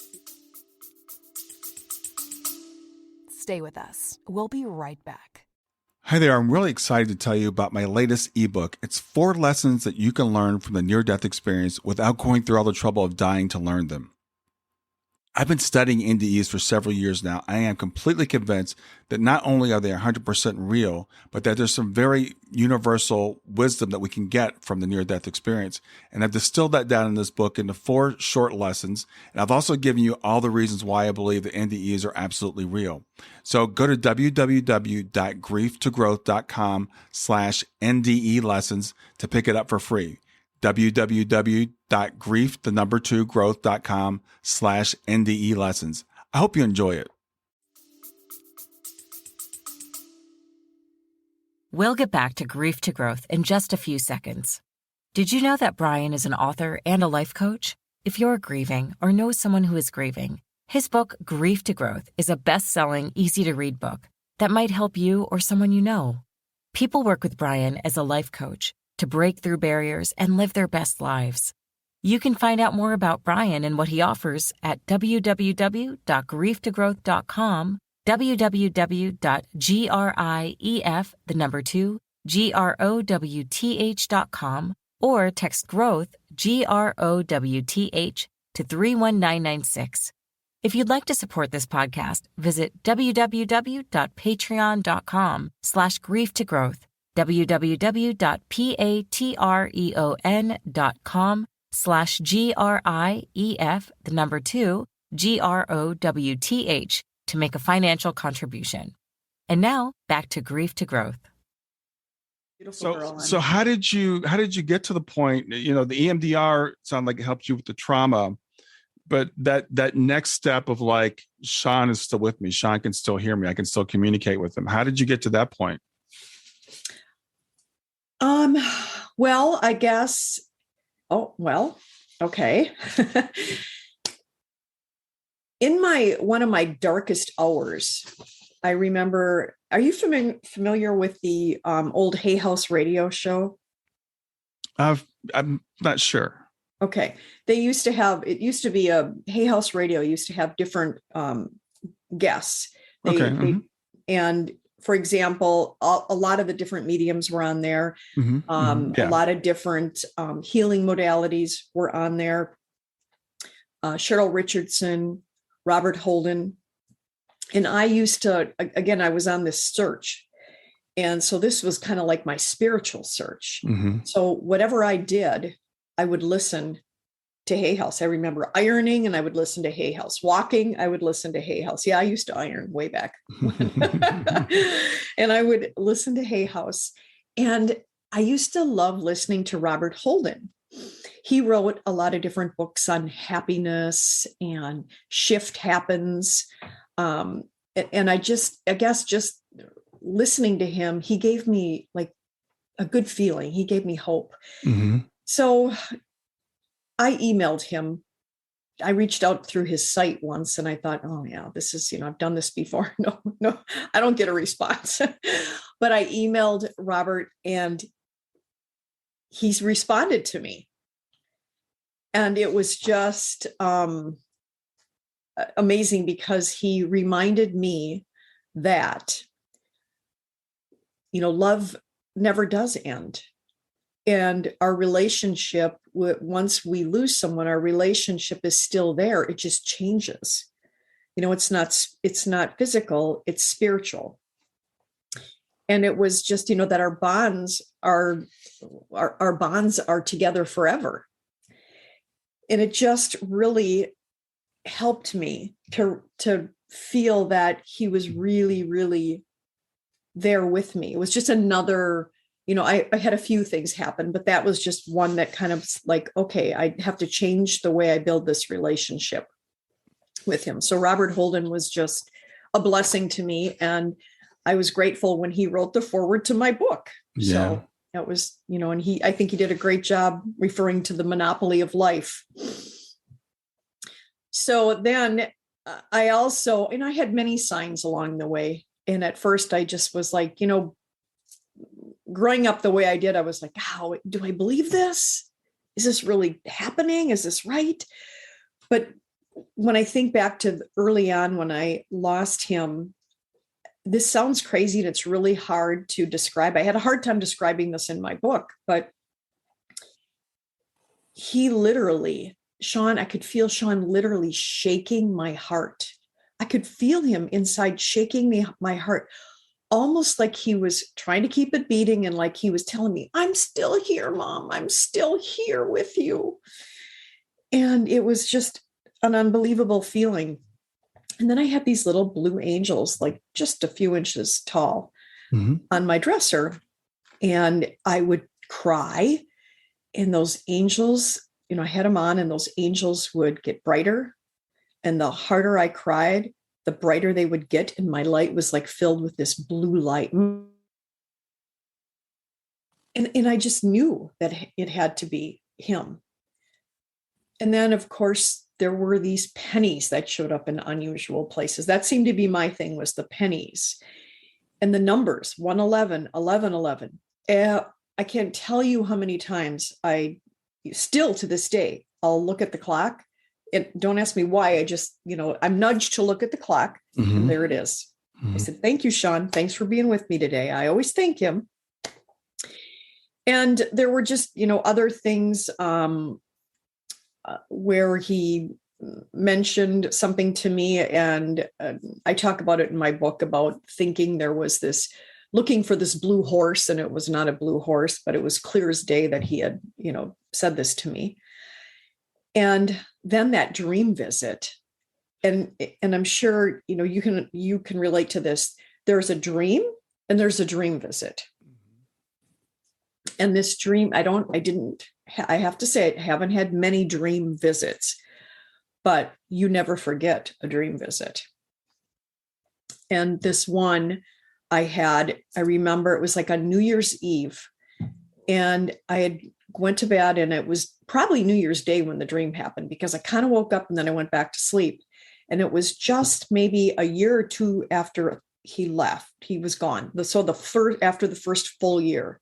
Stay with us. We'll be right back. Hi there. I'm really excited to tell you about my latest ebook. It's 4 lessons that you can learn from the near-death experience without going through all the trouble of dying to learn them. I've been studying NDEs for several years now. I am completely convinced that not only are they 100% real, but that there's some very universal wisdom that we can get from the near-death experience. And I've distilled that down in this book into 4 short lessons. And I've also given you all the reasons why I believe that NDEs are absolutely real. So go to www.grieftogrowth.com/NDE lessons to pick it up for free. www.grieftogrowth.com/NDE lessons. I hope you enjoy it. We'll get back to Grief to Growth in just a few seconds. Did you know that Brian is an author and a life coach? If you're grieving or know someone who is grieving, his book, Grief to Growth, is a best-selling, easy-to-read book that might help you or someone you know. People work with Brian as a life coach to break through barriers and live their best lives. You can find out more about Brian and what he offers at www.grieftogrowth.com, www.grief2growth.com, or text growth, GROWTH, to 31996. If you'd like to support this podcast, visit www.patreon.com/grieftogrowth, www.patreon.com/GRIEF2growth to make a financial contribution. And now back to Grief to Growth. So how did you get to the point, the EMDR sounded like it helped you with the trauma, but that next step of like, Sean is still with me. Sean can still hear me. I can still communicate with him. How did you get to that point? Well, I guess, okay. In one of my darkest hours, I remember, are you familiar with the old Hay House radio show? I'm not sure. Okay. It used to be a Hay House radio used to have different guests. And for example, a lot of the different mediums were on there. A lot of different healing modalities were on there. Cheryl Richardson, Robert Holden. And I used to, again, I was on this search. And so this was kind of like my spiritual search. So whatever I did, I would listen to Hay House. I remember ironing and I would listen to Hay House. Walking, I would listen to Hay House. Yeah, I used to iron way back. And I would listen to Hay House. And I used to love listening to Robert Holden. He wrote a lot of different books on happiness and shift happens. And I guess just listening to him, he gave me like a good feeling. He gave me hope. So I emailed him. I reached out through his site once and I thought, oh yeah, this is, I've done this before. No, I don't get a response. But I emailed Robert and he's responded to me. And it was just amazing because he reminded me that, love never does end. And our relationship, once we lose someone, our relationship is still there. It just changes. It's not physical, it's spiritual. And it was just, that our bonds are together forever. And it just really helped me to feel that he was really, really there with me. It was just another, I had a few things happen, but that was just one that kind of like, okay, I have to change the way I build this relationship with him. So Robert Holden was just a blessing to me. And I was grateful when he wrote the foreword to my book. Yeah. So that was, and I think he did a great job referring to the monopoly of life. So then I had many signs along the way. And at first I just was like, growing up the way I did, I was like, how do I believe this? Is this really happening? Is this right? But when I think back to early on when I lost him, this sounds crazy and it's really hard to describe. I had a hard time describing this in my book, but he literally Sean, I could feel Sean literally shaking my heart. I could feel him inside shaking my heart, almost like he was trying to keep it beating and like he was telling me, I'm still here, Mom. I'm still here with you. And it was just an unbelievable feeling. And then I had these little blue angels, like just a few inches tall, on my dresser. And I would cry. And those angels, I had them on, and those angels would get brighter. And the harder I cried, the brighter they would get. And my light was like filled with this blue light. And I just knew that it had to be him. And then, of course, there were these pennies that showed up in unusual places. That seemed to be my thing, was the pennies and the numbers, 111, 1111. I can't tell you how many times I still to this day, I'll look at the clock. And don't ask me why. I just, I'm nudged to look at the clock, and there it is. I said, thank you, Sean. Thanks for being with me today. I always thank him. And there were just, other things where he mentioned something to me. And I talk about it in my book about thinking there was this, looking for this blue horse, and it was not a blue horse, but it was clear as day that he had, said this to me. And then that dream visit, and I'm sure, you can relate to this. There's a dream and there's a dream visit. And this dream, I have to say, I haven't had many dream visits, but you never forget a dream visit. And this one I remember it was like on New Year's Eve, and I had went to bed, and it was probably New Year's Day when the dream happened, because I kind of woke up and then I went back to sleep. And it was just maybe a year or two after he left, he was gone. After the first full year.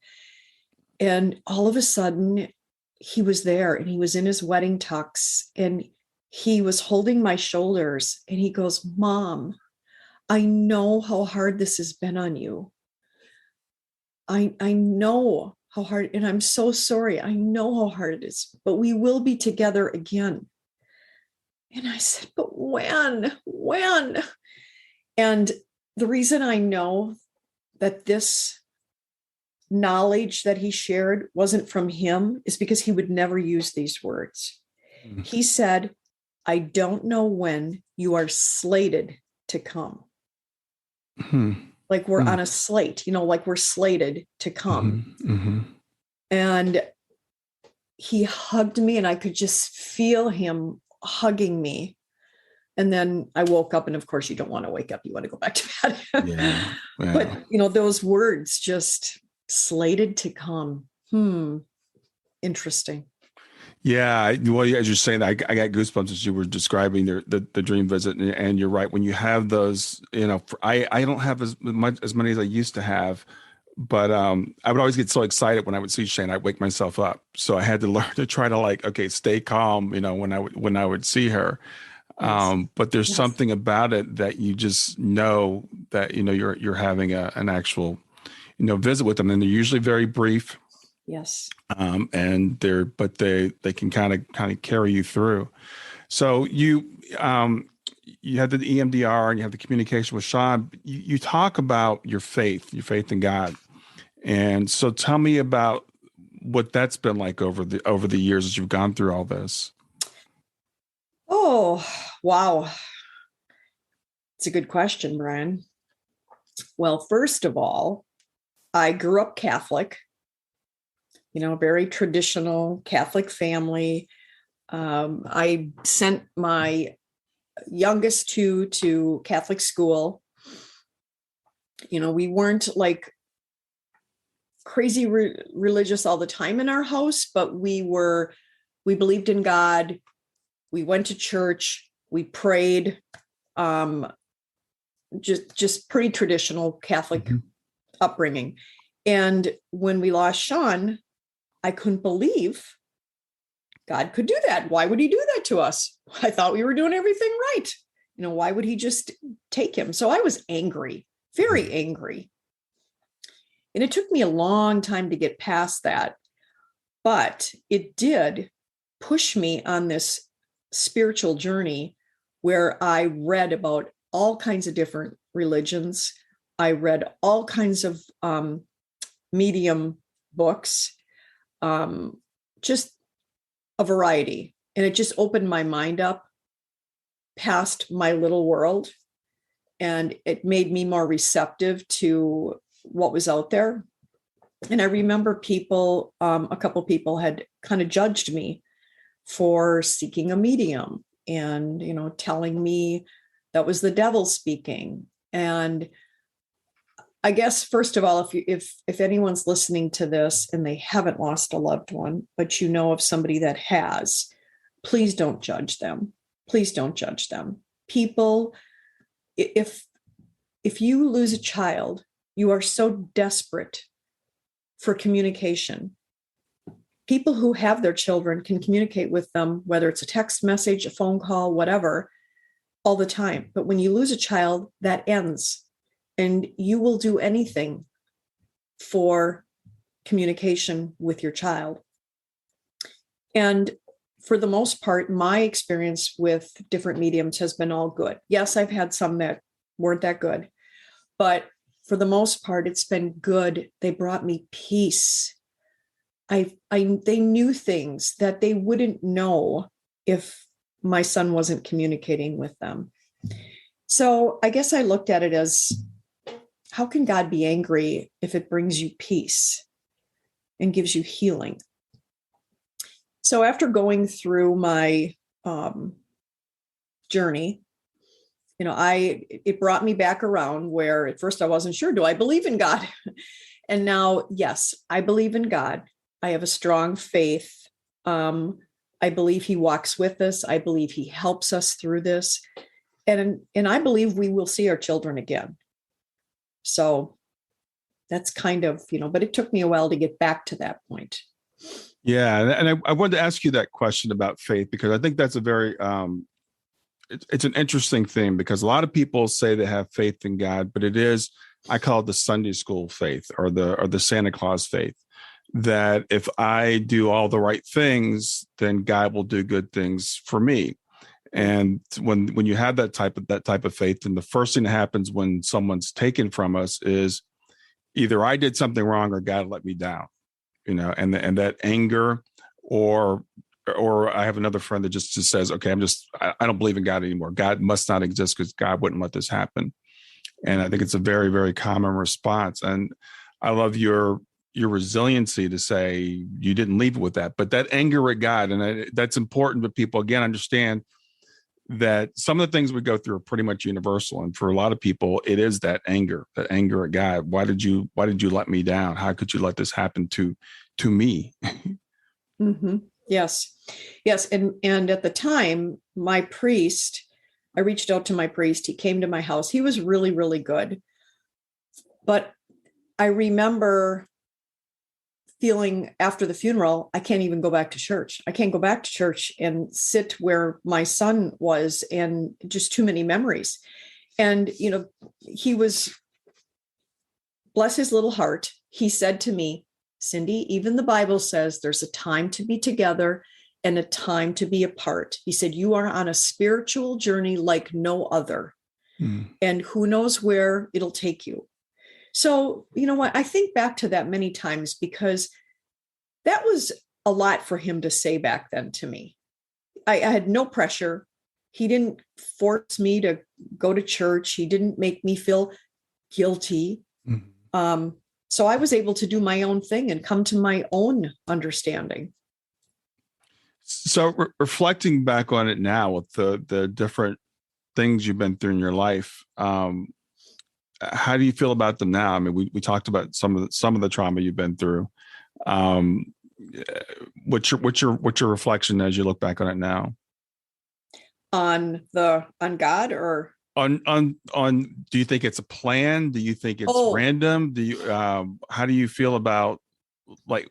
And all of a sudden he was there, and he was in his wedding tux, and he was holding my shoulders, and he goes, Mom, I know how hard this has been on you. I know how hard, and I'm so sorry. I know how hard it is, but we will be together again. And I said, but when? And the reason I know that this knowledge that he shared wasn't from him is because he would never use these words. He said, I don't know when you are slated to come. Like we're on a slate, like we're slated to come. And he hugged me, and I could just feel him hugging me. And then I woke up, and of course you don't want to wake up. You want to go back to bed. Yeah. But, those words, just slated to come. Interesting. Yeah. Well, as you're saying, I got goosebumps as you were describing the dream visit. And you're right. When you have those, I don't have as many as I used to have, but I would always get so excited when I would see Shane. I'd wake myself up. So I had to learn to try to stay calm, when I would see her. Yes. But there's something about it that you just know that, you're having an actual, visit with them. And they're usually very brief. Yes. And they can kind of carry you through. So you had the EMDR, and you have the communication with Sean. You talk about your faith in God. And so tell me about what that's been like over the years as you've gone through all this. Oh, wow. It's a good question, Brian. Well, first of all, I grew up Catholic, very traditional Catholic family. I sent my youngest to Catholic school. We weren't like crazy religious all the time in our house, but we believed in God. We went to church, we prayed, just pretty traditional Catholic upbringing. And when we lost Sean, I couldn't believe God could do that. Why would he do that to us? I thought we were doing everything right. Why would he just take him? So I was angry, very angry. And it took me a long time to get past that, but it did push me on this spiritual journey where I read about all kinds of different religions. I read all kinds of medium books, just a variety. And it just opened my mind up past my little world. And it made me more receptive to what was out there. And I remember people, a couple people had kind of judged me for seeking a medium and, telling me that was the devil speaking. And I guess, first of all, if anyone's listening to this and they haven't lost a loved one, but you know of somebody that has, please don't judge them. Please don't judge them. People, if you lose a child, you are so desperate for communication. People who have their children can communicate with them, whether it's a text message, a phone call, whatever, all the time. But when you lose a child, that ends. And you will do anything for communication with your child. And for the most part, my experience with different mediums has been all good. Yes, I've had some that weren't that good, but for the most part, it's been good. They brought me peace. They knew things that they wouldn't know if my son wasn't communicating with them. So I guess I looked at it as, how can God be angry if it brings you peace and gives you healing? So after going through my journey, it brought me back around where at first I wasn't sure, do I believe in God? And now, yes, I believe in God. I have a strong faith. I believe he walks with us. I believe he helps us through this. And I believe we will see our children again. So that's kind of, but it took me a while to get back to that point. Yeah. And I wanted to ask you that question about faith, because I think that's a very, it's an interesting thing, because a lot of people say they have faith in God, but it is, I call it the Sunday school faith or the Santa Claus faith, that if I do all the right things, then God will do good things for me. And when you have that type of faith, then the first thing that happens when someone's taken from us is either I did something wrong or God let me down, and that anger, or I have another friend that just says, okay, I don't believe in God anymore. God must not exist because God wouldn't let this happen. And I think it's a very, very common response. And I love your resiliency to say you didn't leave it with that, but that anger at God, and that's important to people, again, understand that some of the things we go through are pretty much universal. And for a lot of people, it is that anger at God. Why did you let me down? How could you let this happen to me? Mm-hmm. Yes. And at the time, my priest, I reached out to my priest. He came to my house. He was really, really good. But I remember feeling after the funeral, I can't even go back to church. I can't go back to church and sit where my son was, and just too many memories. And, he was, bless his little heart, he said to me, Cindy, even the Bible says there's a time to be together and a time to be apart. He said, you are on a spiritual journey like no other. And who knows where it'll take you. So, you know what, I think back to that many times, because that was a lot for him to say back then to me. I had no pressure. He didn't force me to go to church. He didn't make me feel guilty. So I was able to do my own thing and come to my own understanding. So reflecting back on it now with the different things you've been through in your life, how do you feel about them now? I mean, we talked about some of the trauma you've been through. What's your reflection as you look back on it now? On God, or on do you think it's a plan? Do you think it's random? Do you how do you feel about, like,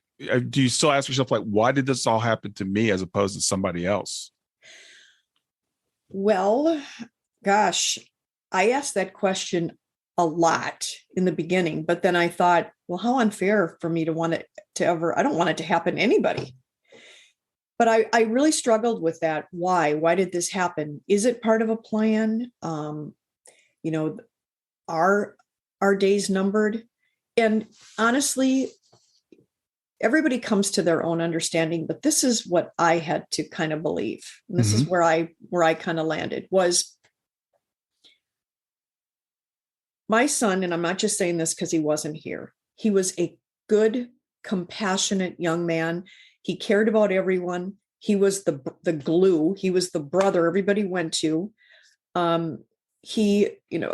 do you still ask yourself, like, why did this all happen to me as opposed to somebody else? Well, gosh, I asked that question a lot in the beginning, but then I thought, well, how unfair for me to want it to ever, I don't want it to happen to anybody. But I really struggled with that. Why did this happen? Is it part of a plan? You know, are our days numbered? And honestly, everybody comes to their own understanding, but this is what I had to kind of believe. And this is where I kind of landed was my son, and I'm not just saying this because he wasn't here. He was a good, compassionate young man. He cared about everyone. He was the glue. He was the brother everybody went to. I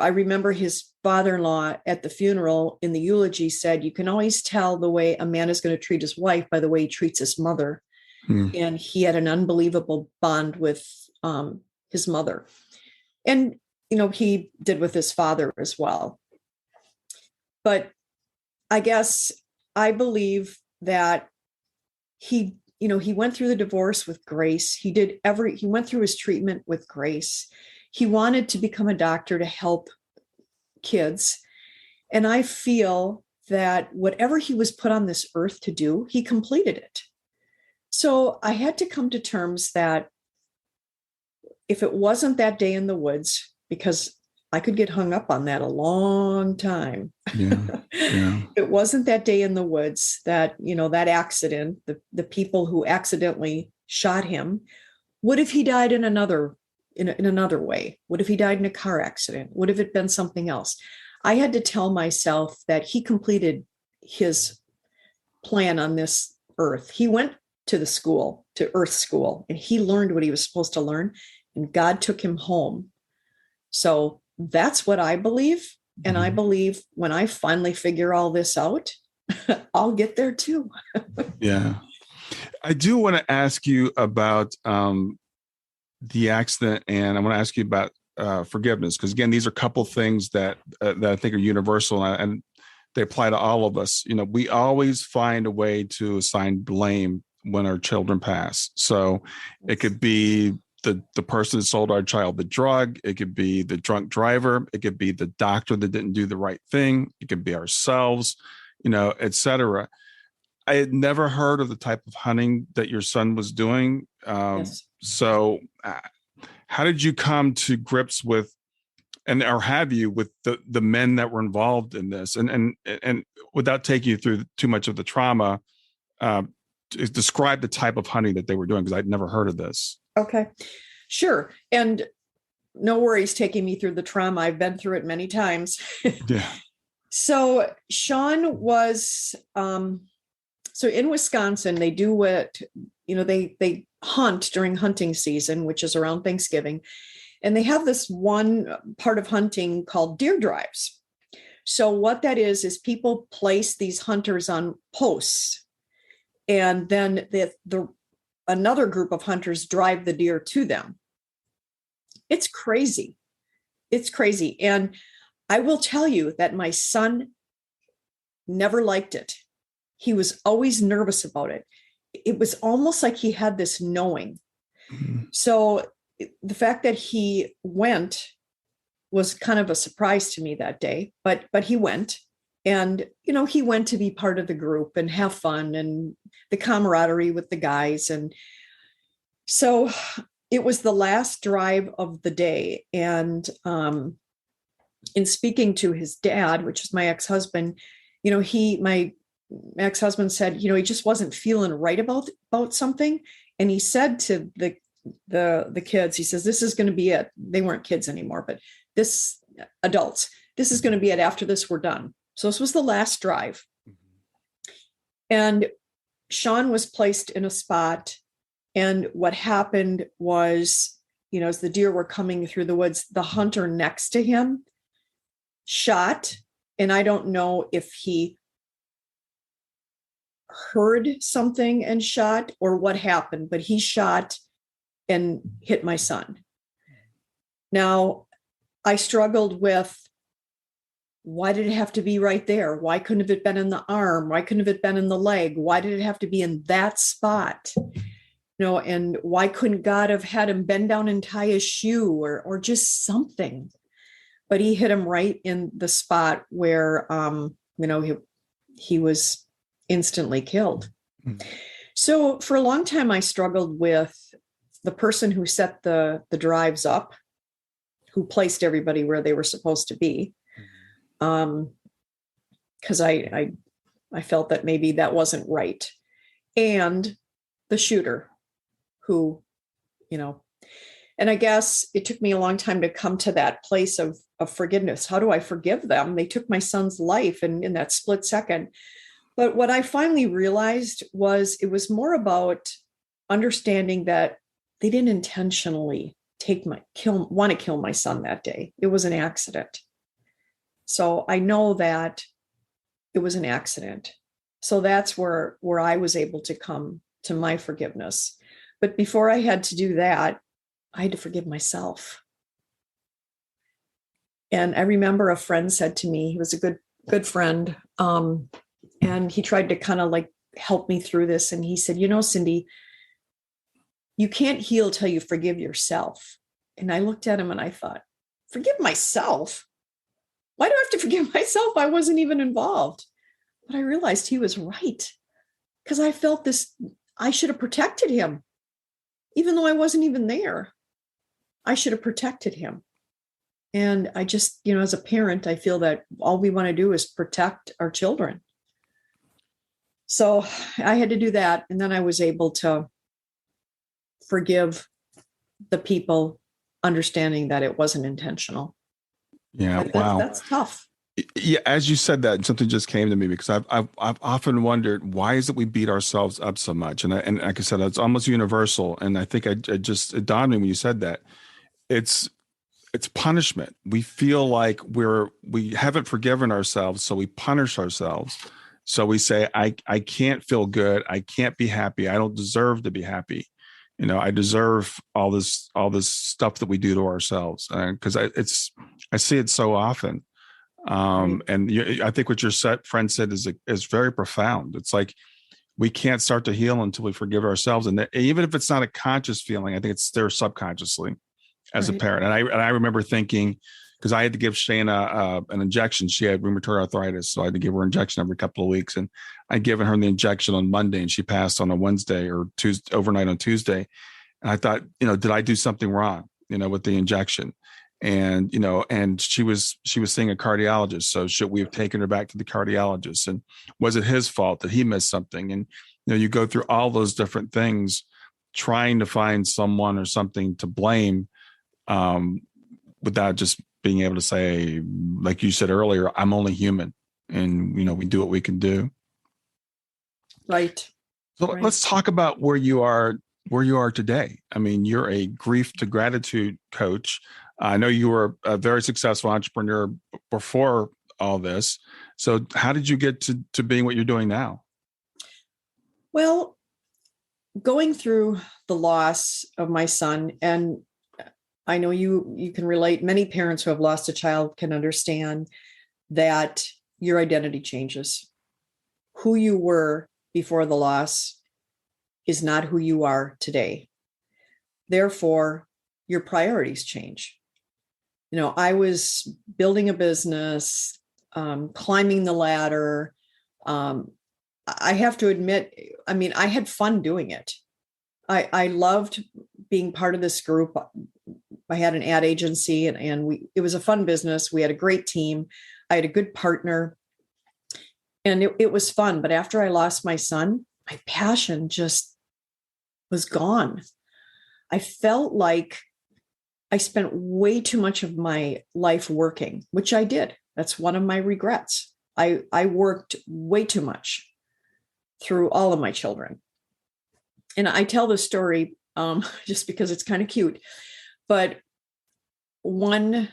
remember his father-in-law at the funeral in the eulogy said, you can always tell the way a man is going to treat his wife by the way he treats his mother. And he had an unbelievable bond with his mother. And, he did with his father as well. But I guess I believe that he went through the divorce with grace. He went through his treatment with grace. He wanted to become a doctor to help kids. And I feel that whatever he was put on this earth to do, he completed it. So I had to come to terms that if it wasn't that day in the woods, because I could get hung up on that a long time. Yeah. It wasn't that day in the woods that, that accident, the people who accidentally shot him. What if he died in another way? What if he died in a car accident? What if it been something else? I had to tell myself that he completed his plan on this earth. He went to earth school, and he learned what he was supposed to learn, and God took him home. So that's what I believe. And I believe when I finally figure all this out, I'll get there too. Yeah. I do want to ask you about the accident, and I want to ask you about forgiveness, because again, these are a couple things that I think are universal, and they apply to all of us. We always find a way to assign blame when our children pass. So it could be the person that sold our child the drug. It could be the drunk driver. It could be the doctor that didn't do the right thing. It could be ourselves, et cetera. I had never heard of the type of hunting that your son was doing. Yes. So how did you come to grips with, or have you, with the men that were involved in this? And without taking you through too much of the trauma, describe the type of hunting that they were doing, because I'd never heard of this. Okay, sure. And no worries taking me through the trauma. I've been through it many times. Yeah. So Sean was, so in Wisconsin, they do what, they hunt during hunting season, which is around Thanksgiving. And they have this one part of hunting called deer drives. So what that is people place these hunters on posts, and then another group of hunters drive the deer to them. It's crazy. It's crazy. And I will tell you that my son never liked it. He was always nervous about it. It was almost like he had this knowing. Mm-hmm. So the fact that he went was kind of a surprise to me that day, but he went. And, he went to be part of the group and have fun and the camaraderie with the guys. And so it was the last drive of the day. And in speaking to his dad, which is my ex-husband, my ex-husband said, he just wasn't feeling right about something. And he said to the kids, he says, this is going to be it. They weren't kids anymore, but adults, this is going to be it. After this, we're done. So this was the last drive. And Sean was placed in a spot. And what happened was, as the deer were coming through the woods, the hunter next to him shot. And I don't know if he heard something and shot or what happened, but he shot and hit my son. Now, I struggled with, why did it have to be right there? Why couldn't it have been in the arm? Why couldn't it have been in the leg? Why did it have to be in that spot? And why couldn't God have had him bend down and tie his shoe or just something? But he hit him right in the spot where, he was instantly killed. Mm-hmm. So for a long time, I struggled with the person who set the drives up, who placed everybody where they were supposed to be. Because I felt that maybe that wasn't right. And the shooter who, and I guess it took me a long time to come to that place of forgiveness. How do I forgive them? They took my son's life in that split second. But what I finally realized was it was more about understanding that they didn't intentionally want to kill my son that day. It was an accident. So I know that it was an accident. So that's where I was able to come to my forgiveness. But before I had to do that, I had to forgive myself. And I remember a friend said to me, he was a good friend, and he tried to kind of like help me through this. And he said, Cindy, you can't heal till you forgive yourself. And I looked at him and I thought, forgive myself? Why do I have to forgive myself? I wasn't even involved. But I realized he was right, because I felt this, I should have protected him. Even though I wasn't even there, I should have protected him. And I just, as a parent, I feel that all we want to do is protect our children. So I had to do that. And then I was able to forgive the people, understanding that it wasn't intentional. Yeah. Wow. That's tough. Yeah. As you said that, something just came to me, because I've often wondered, why is it we beat ourselves up so much? And like I said, it's almost universal. And I think it dawned on me when you said that it's punishment. We feel like we haven't forgiven ourselves, so we punish ourselves. So we say, I can't feel good. I can't be happy. I don't deserve to be happy. I deserve all this stuff that we do to ourselves, because I see it so often. And I think what your friend said is very profound. It's like we can't start to heal until we forgive ourselves, and even if it's not a conscious feeling, I think it's there subconsciously as a parent. And I remember thinking, because I had to give Shayna an injection. She had rheumatoid arthritis, so I had to give her an injection every couple of weeks. And I'd given her the injection on Monday, and she passed on a Wednesday or Tuesday, overnight on Tuesday. And I thought, did I do something wrong, with the injection? And and she was seeing a cardiologist. So should we have taken her back to the cardiologist? And was it his fault that he missed something? And you go through all those different things, trying to find someone or something to blame, without just being able to say, like you said earlier, I'm only human, and we do what we can do. Right. So let's talk about where you are today. I mean, you're a grief to gratitude coach. I know you were a very successful entrepreneur before all this. So how did you get to being what you're doing now? Well, going through the loss of my son, and I know you can relate. Many parents who have lost a child can understand that your identity changes. Who you were before the loss is not who you are today. Therefore, your priorities change. I was building a business, climbing the ladder. I have to admit, I had fun doing it. I loved being part of this group. I had an ad agency, and it was a fun business. We had a great team. I had a good partner, and it was fun. But after I lost my son, my passion just was gone. I felt like I spent way too much of my life working, which I did. That's one of my regrets. I worked way too much through all of my children. And I tell this story just because it's kind of cute. But one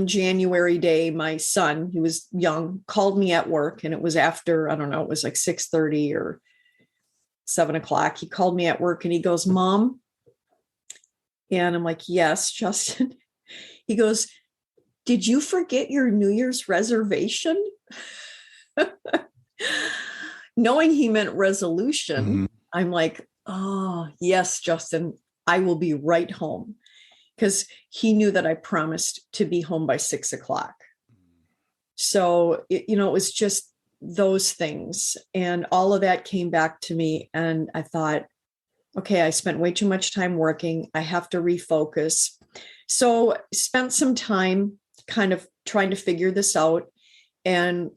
January day, my son, he was young, called me at work, and it was after, I don't know, it was like 6:30 or 7:00. He called me at work and he goes, "Mom." And I'm like, "Yes, Justin." He goes, "Did you forget your New Year's reservation?" Knowing he meant resolution, mm-hmm. I'm like, "Oh, yes, Justin, I will be right home." Because he knew that I promised to be home by 6:00. So, it was just those things. And all of that came back to me. And I thought, okay, I spent way too much time working. I have to refocus. So spent some time kind of trying to figure this out. And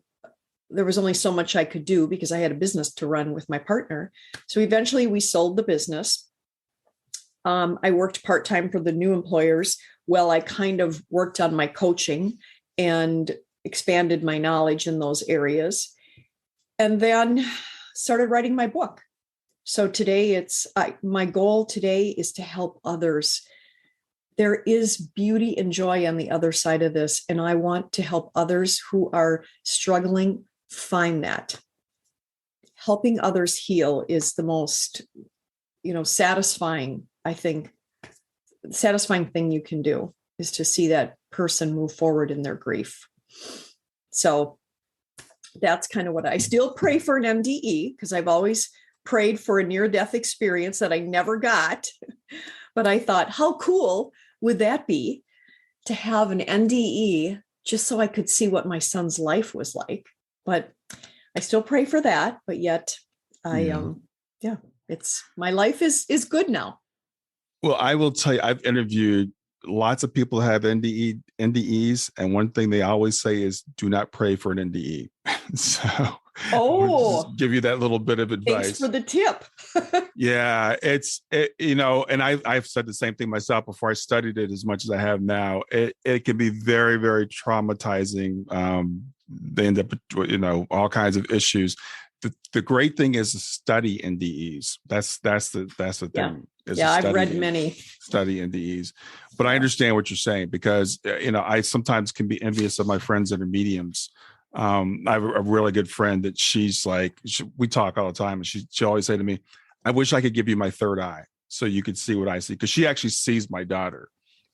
there was only so much I could do because I had a business to run with my partner. So eventually we sold the business. I worked part-time for the new employers while I kind of worked on my coaching and expanded my knowledge in those areas. And then started writing my book. So today my goal today is to help others. There is beauty and joy on the other side of this. And I want to help others who are struggling find that. Helping others heal is the most, satisfying, I think, satisfying thing you can do is to see that person move forward in their grief. So that's kind of what I still pray for an MDE, because I've always prayed for a near-death experience that I never got. But I thought, how cool would that be to have an NDE just so I could see what my son's life was like? But I still pray for that. But yet it's my life is good now. Well, I will tell you, I've interviewed lots of people who have NDEs, and one thing they always say is, "Do not pray for an NDE." So, just give you that little bit of advice. Thanks for the tip. Yeah, and I've said the same thing myself before I studied it as much as I have now. It can be very, very traumatizing. They end up, all kinds of issues. The great thing is to study NDEs. That's the thing. I've read many. Study NDEs, but I understand what you're saying, because I sometimes can be envious of my friends that are mediums. I have a really good friend that we talk all the time, and she always say to me, "I wish I could give you my third eye so you could see what I see," because she actually sees my daughter,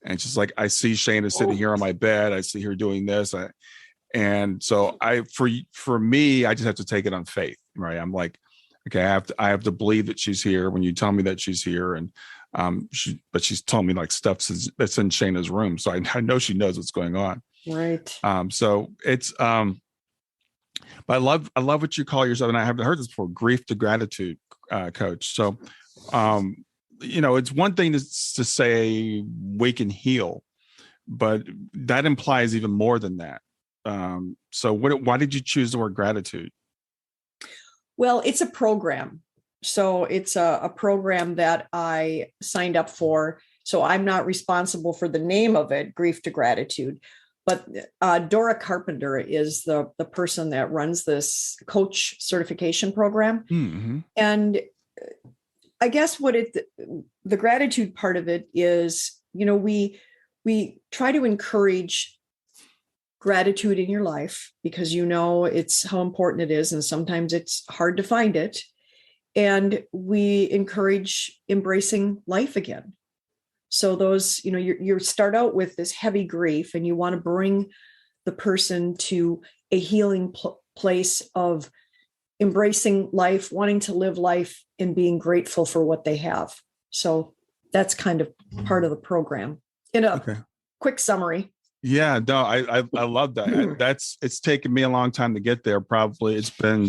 and she's like, "I see Shayna sitting here on my bed. I see her doing this." And so for me, I just have to take it on faith, right? I'm like, okay, I have to believe that she's here when you tell me that she's here. And but she's told me like stuff that's in Shayna's room. So I know she knows what's going on. Right. So it's, but I love what you call yourself. And I haven't heard this before, grief to gratitude coach. So, it's one thing to say we can heal, but that implies even more than that. So why did you choose the word gratitude? Well, it's a program. So it's a program that I signed up for. So I'm not responsible for the name of it, Grief to Gratitude. But Dora Carpenter is the person that runs this coach certification program. Mm-hmm. And I guess the gratitude part of it is, we try to encourage gratitude in your life, because it's how important it is, and sometimes it's hard to find it. And we encourage embracing life again. So those, you start out with this heavy grief, and you want to bring the person to a healing place of embracing life, wanting to live life, and being grateful for what they have. So that's kind of part of the program in a quick summary. Yeah, no, I love that. It's taken me a long time to get there. Probably it's been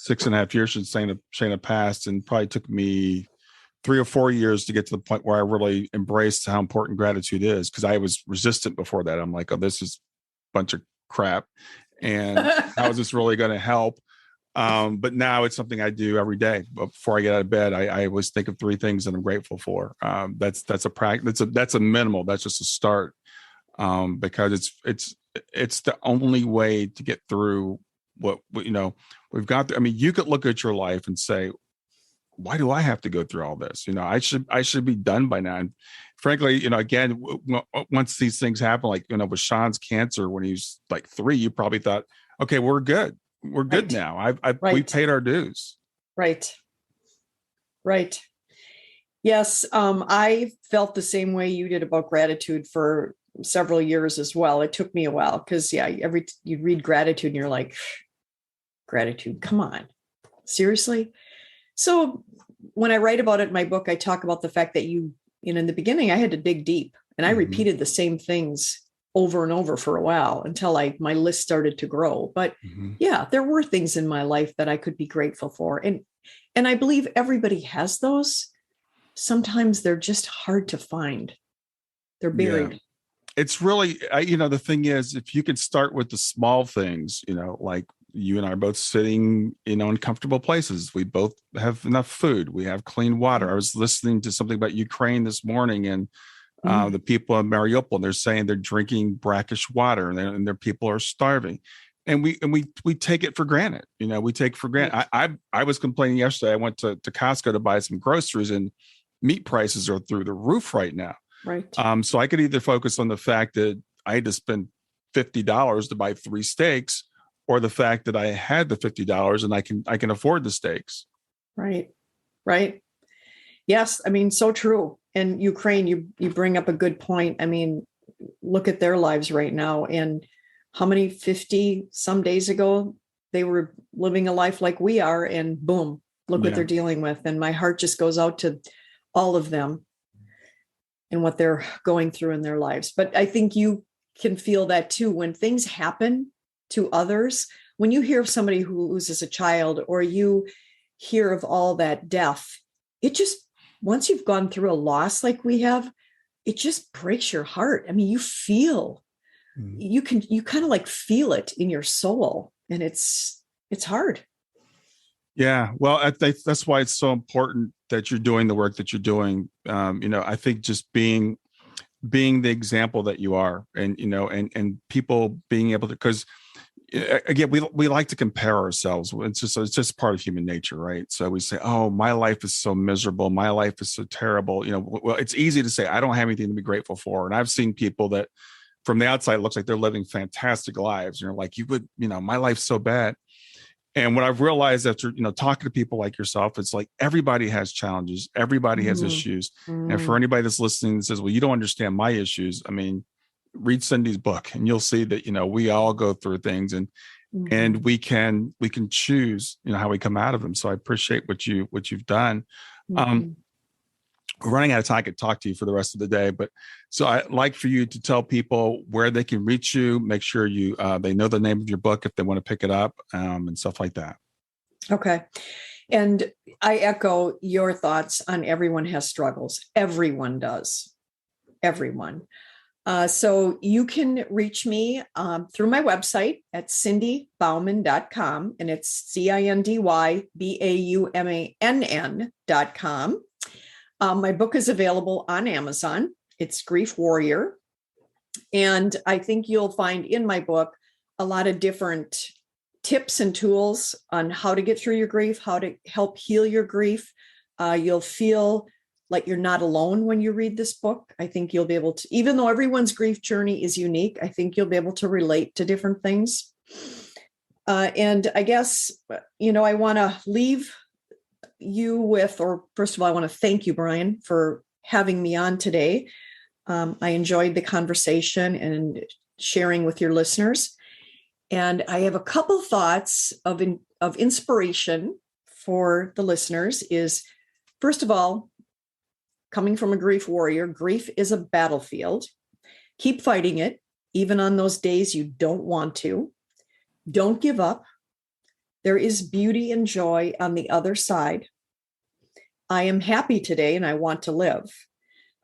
6.5 years since Shayna passed, and probably took me 3 or 4 years to get to the point where I really embraced how important gratitude is, because I was resistant before that. I'm like, oh, this is a bunch of crap, and how is this really going to help? But now it's something I do every day. Before I get out of bed, I always think of 3 things that I'm grateful for. That's a practice. That's a minimal. That's just a start. Because it's the only way to get through what we've got. I mean, you could look at your life and say, why do I have to go through all this? I should be done by now. And frankly, again, once these things happen, like, with Sean's cancer, when he was like 3, you probably thought, okay, we're good. We're good now. We paid our dues. Right. Yes. I felt the same way you did about gratitude for several years as well. It took me a while, because you read gratitude and you're like, gratitude, come on, seriously? So when I write about it in my book, I talk about the fact that in the beginning, I had to dig deep, and I repeated the same things over and over for a while until my list started to grow. But yeah, there were things in my life that I could be grateful for. And I believe everybody has those. Sometimes they're just hard to find. They're buried. Yeah. It's really, the thing is, if you can start with the small things, like you and I are both sitting, in comfortable places. We both have enough food. We have clean water. I was listening to something about Ukraine this morning, and the people in Mariupol, they're saying they're drinking brackish water, and their people are starving. And we take it for granted. We take for granted. I was complaining yesterday. I went to Costco to buy some groceries, and meat prices are through the roof right now. Right. So I could either focus on the fact that I had to spend $50 to buy 3 steaks, or the fact that I had the $50 and I can afford the steaks. Right. Right. Yes. I mean, so true. And Ukraine, you bring up a good point. I mean, look at their lives right now. And how many 50 some days ago, they were living a life like we are, and boom, look what they're dealing with. And my heart just goes out to all of them and what they're going through in their lives. But I think you can feel that too when things happen to others. When you hear of somebody who loses a child, or you hear of all that death, it just, once you've gone through a loss like we have, it just breaks your heart. I mean, you feel, you kind of like feel it in your soul, and it's hard. Yeah. Well, I think that's why it's so important that you're doing the work that you're doing. I think just being the example that you are, and people being able to, because again, we like to compare ourselves. It's just part of human nature, right? So we say, oh, my life is so miserable. My life is so terrible. Well, it's easy to say, I don't have anything to be grateful for. And I've seen people that from the outside, it looks like they're living fantastic lives. You're like, my life's so bad. And what I've realized after, talking to people like yourself, it's like everybody has challenges. Everybody has issues. And for anybody that's listening and says, well, you don't understand my issues. I mean, read Cindy's book, and you'll see that, we all go through things, and we can choose, how we come out of them. So I appreciate what you've done. We're running out of time. I could talk to you for the rest of the day, but so I'd like for you to tell people where they can reach you, make sure they know the name of your book if they want to pick it up, and stuff like that. Okay. And I echo your thoughts on everyone has struggles. Everyone does. Everyone. So you can reach me through my website at cindybaumann.com, and it's CINDYBAUMANN.com. My book is available on Amazon. It's Grief Warrior. And I think you'll find in my book a lot of different tips and tools on how to get through your grief, how to help heal your grief. You'll feel like you're not alone when you read this book. I think you'll be able to, even though everyone's grief journey is unique, I think you'll be able to relate to different things. And I guess, I want to leave you with, or first of all, I want to thank you, Brian, for having me on today. I enjoyed the conversation and sharing with your listeners. And I have a couple thoughts of inspiration for the listeners is, first of all, coming from a grief warrior, grief is a battlefield. Keep fighting it, even on those days you don't want to. Don't give up. There is beauty and joy on the other side. I am happy today and I want to live.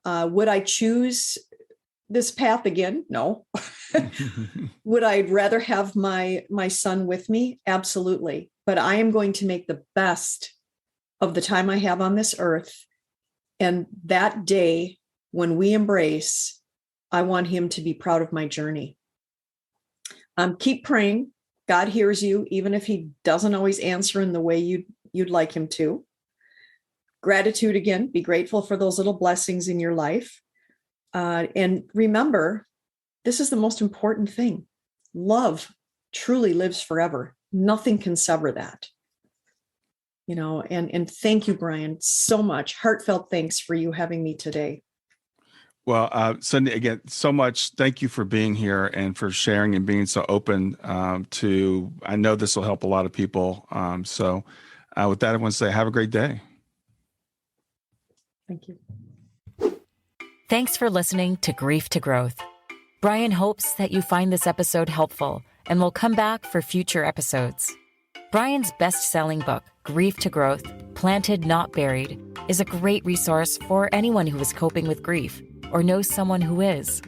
Would I choose this path again? No. Would I rather have my son with me? Absolutely. But I am going to make the best of the time I have on this earth. And that day when we embrace, I want him to be proud of my journey. Keep praying. God hears you, even if he doesn't always answer in the way you'd like him to. Gratitude again, be grateful for those little blessings in your life. And remember, this is the most important thing. Love truly lives forever. Nothing can sever that. And thank you, Brian, so much. Heartfelt thanks for you having me today. Well, Cindy, again, so much. Thank you for being here and for sharing and being so open I know this will help a lot of people. So with that, I want to say have a great day. Thank you. Thanks for listening to Grief to Growth. Brian hopes that you find this episode helpful and will come back for future episodes. Brian's best-selling book, Grief to Growth, Planted Not Buried, is a great resource for anyone who is coping with grief or knows someone who is.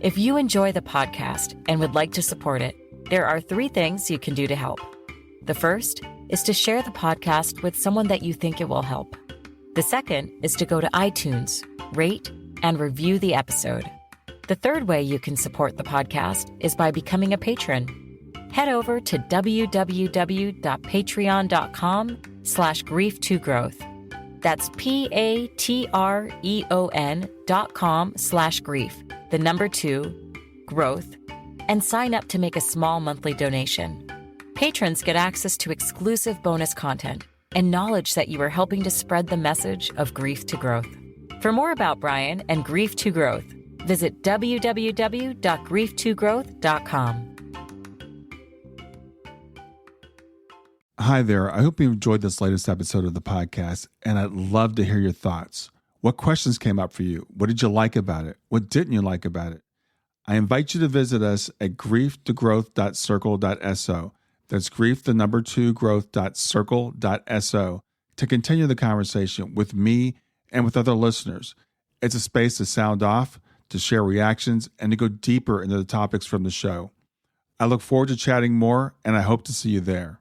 If you enjoy the podcast and would like to support it, there are 3 things you can do to help. The first is to share the podcast with someone that you think it will help. The second is to go to iTunes, rate, and review the episode. The third way you can support the podcast is by becoming a patron. Head over to www.patreon.com/grief2growth. That's patreon.com/grief, the number 2, growth, and sign up to make a small monthly donation. Patrons get access to exclusive bonus content and knowledge that you are helping to spread the message of grief to growth. For more about Brian and Grief to Growth, visit www.grief2growth.com. Hi there. I hope you enjoyed this latest episode of the podcast, and I'd love to hear your thoughts. What questions came up for you? What did you like about it? What didn't you like about it? I invite you to visit us at grieftogrowth.circle.so. That's grief, the number 2, growth.circle.so to continue the conversation with me and with other listeners. It's a space to sound off, to share reactions, and to go deeper into the topics from the show. I look forward to chatting more, and I hope to see you there.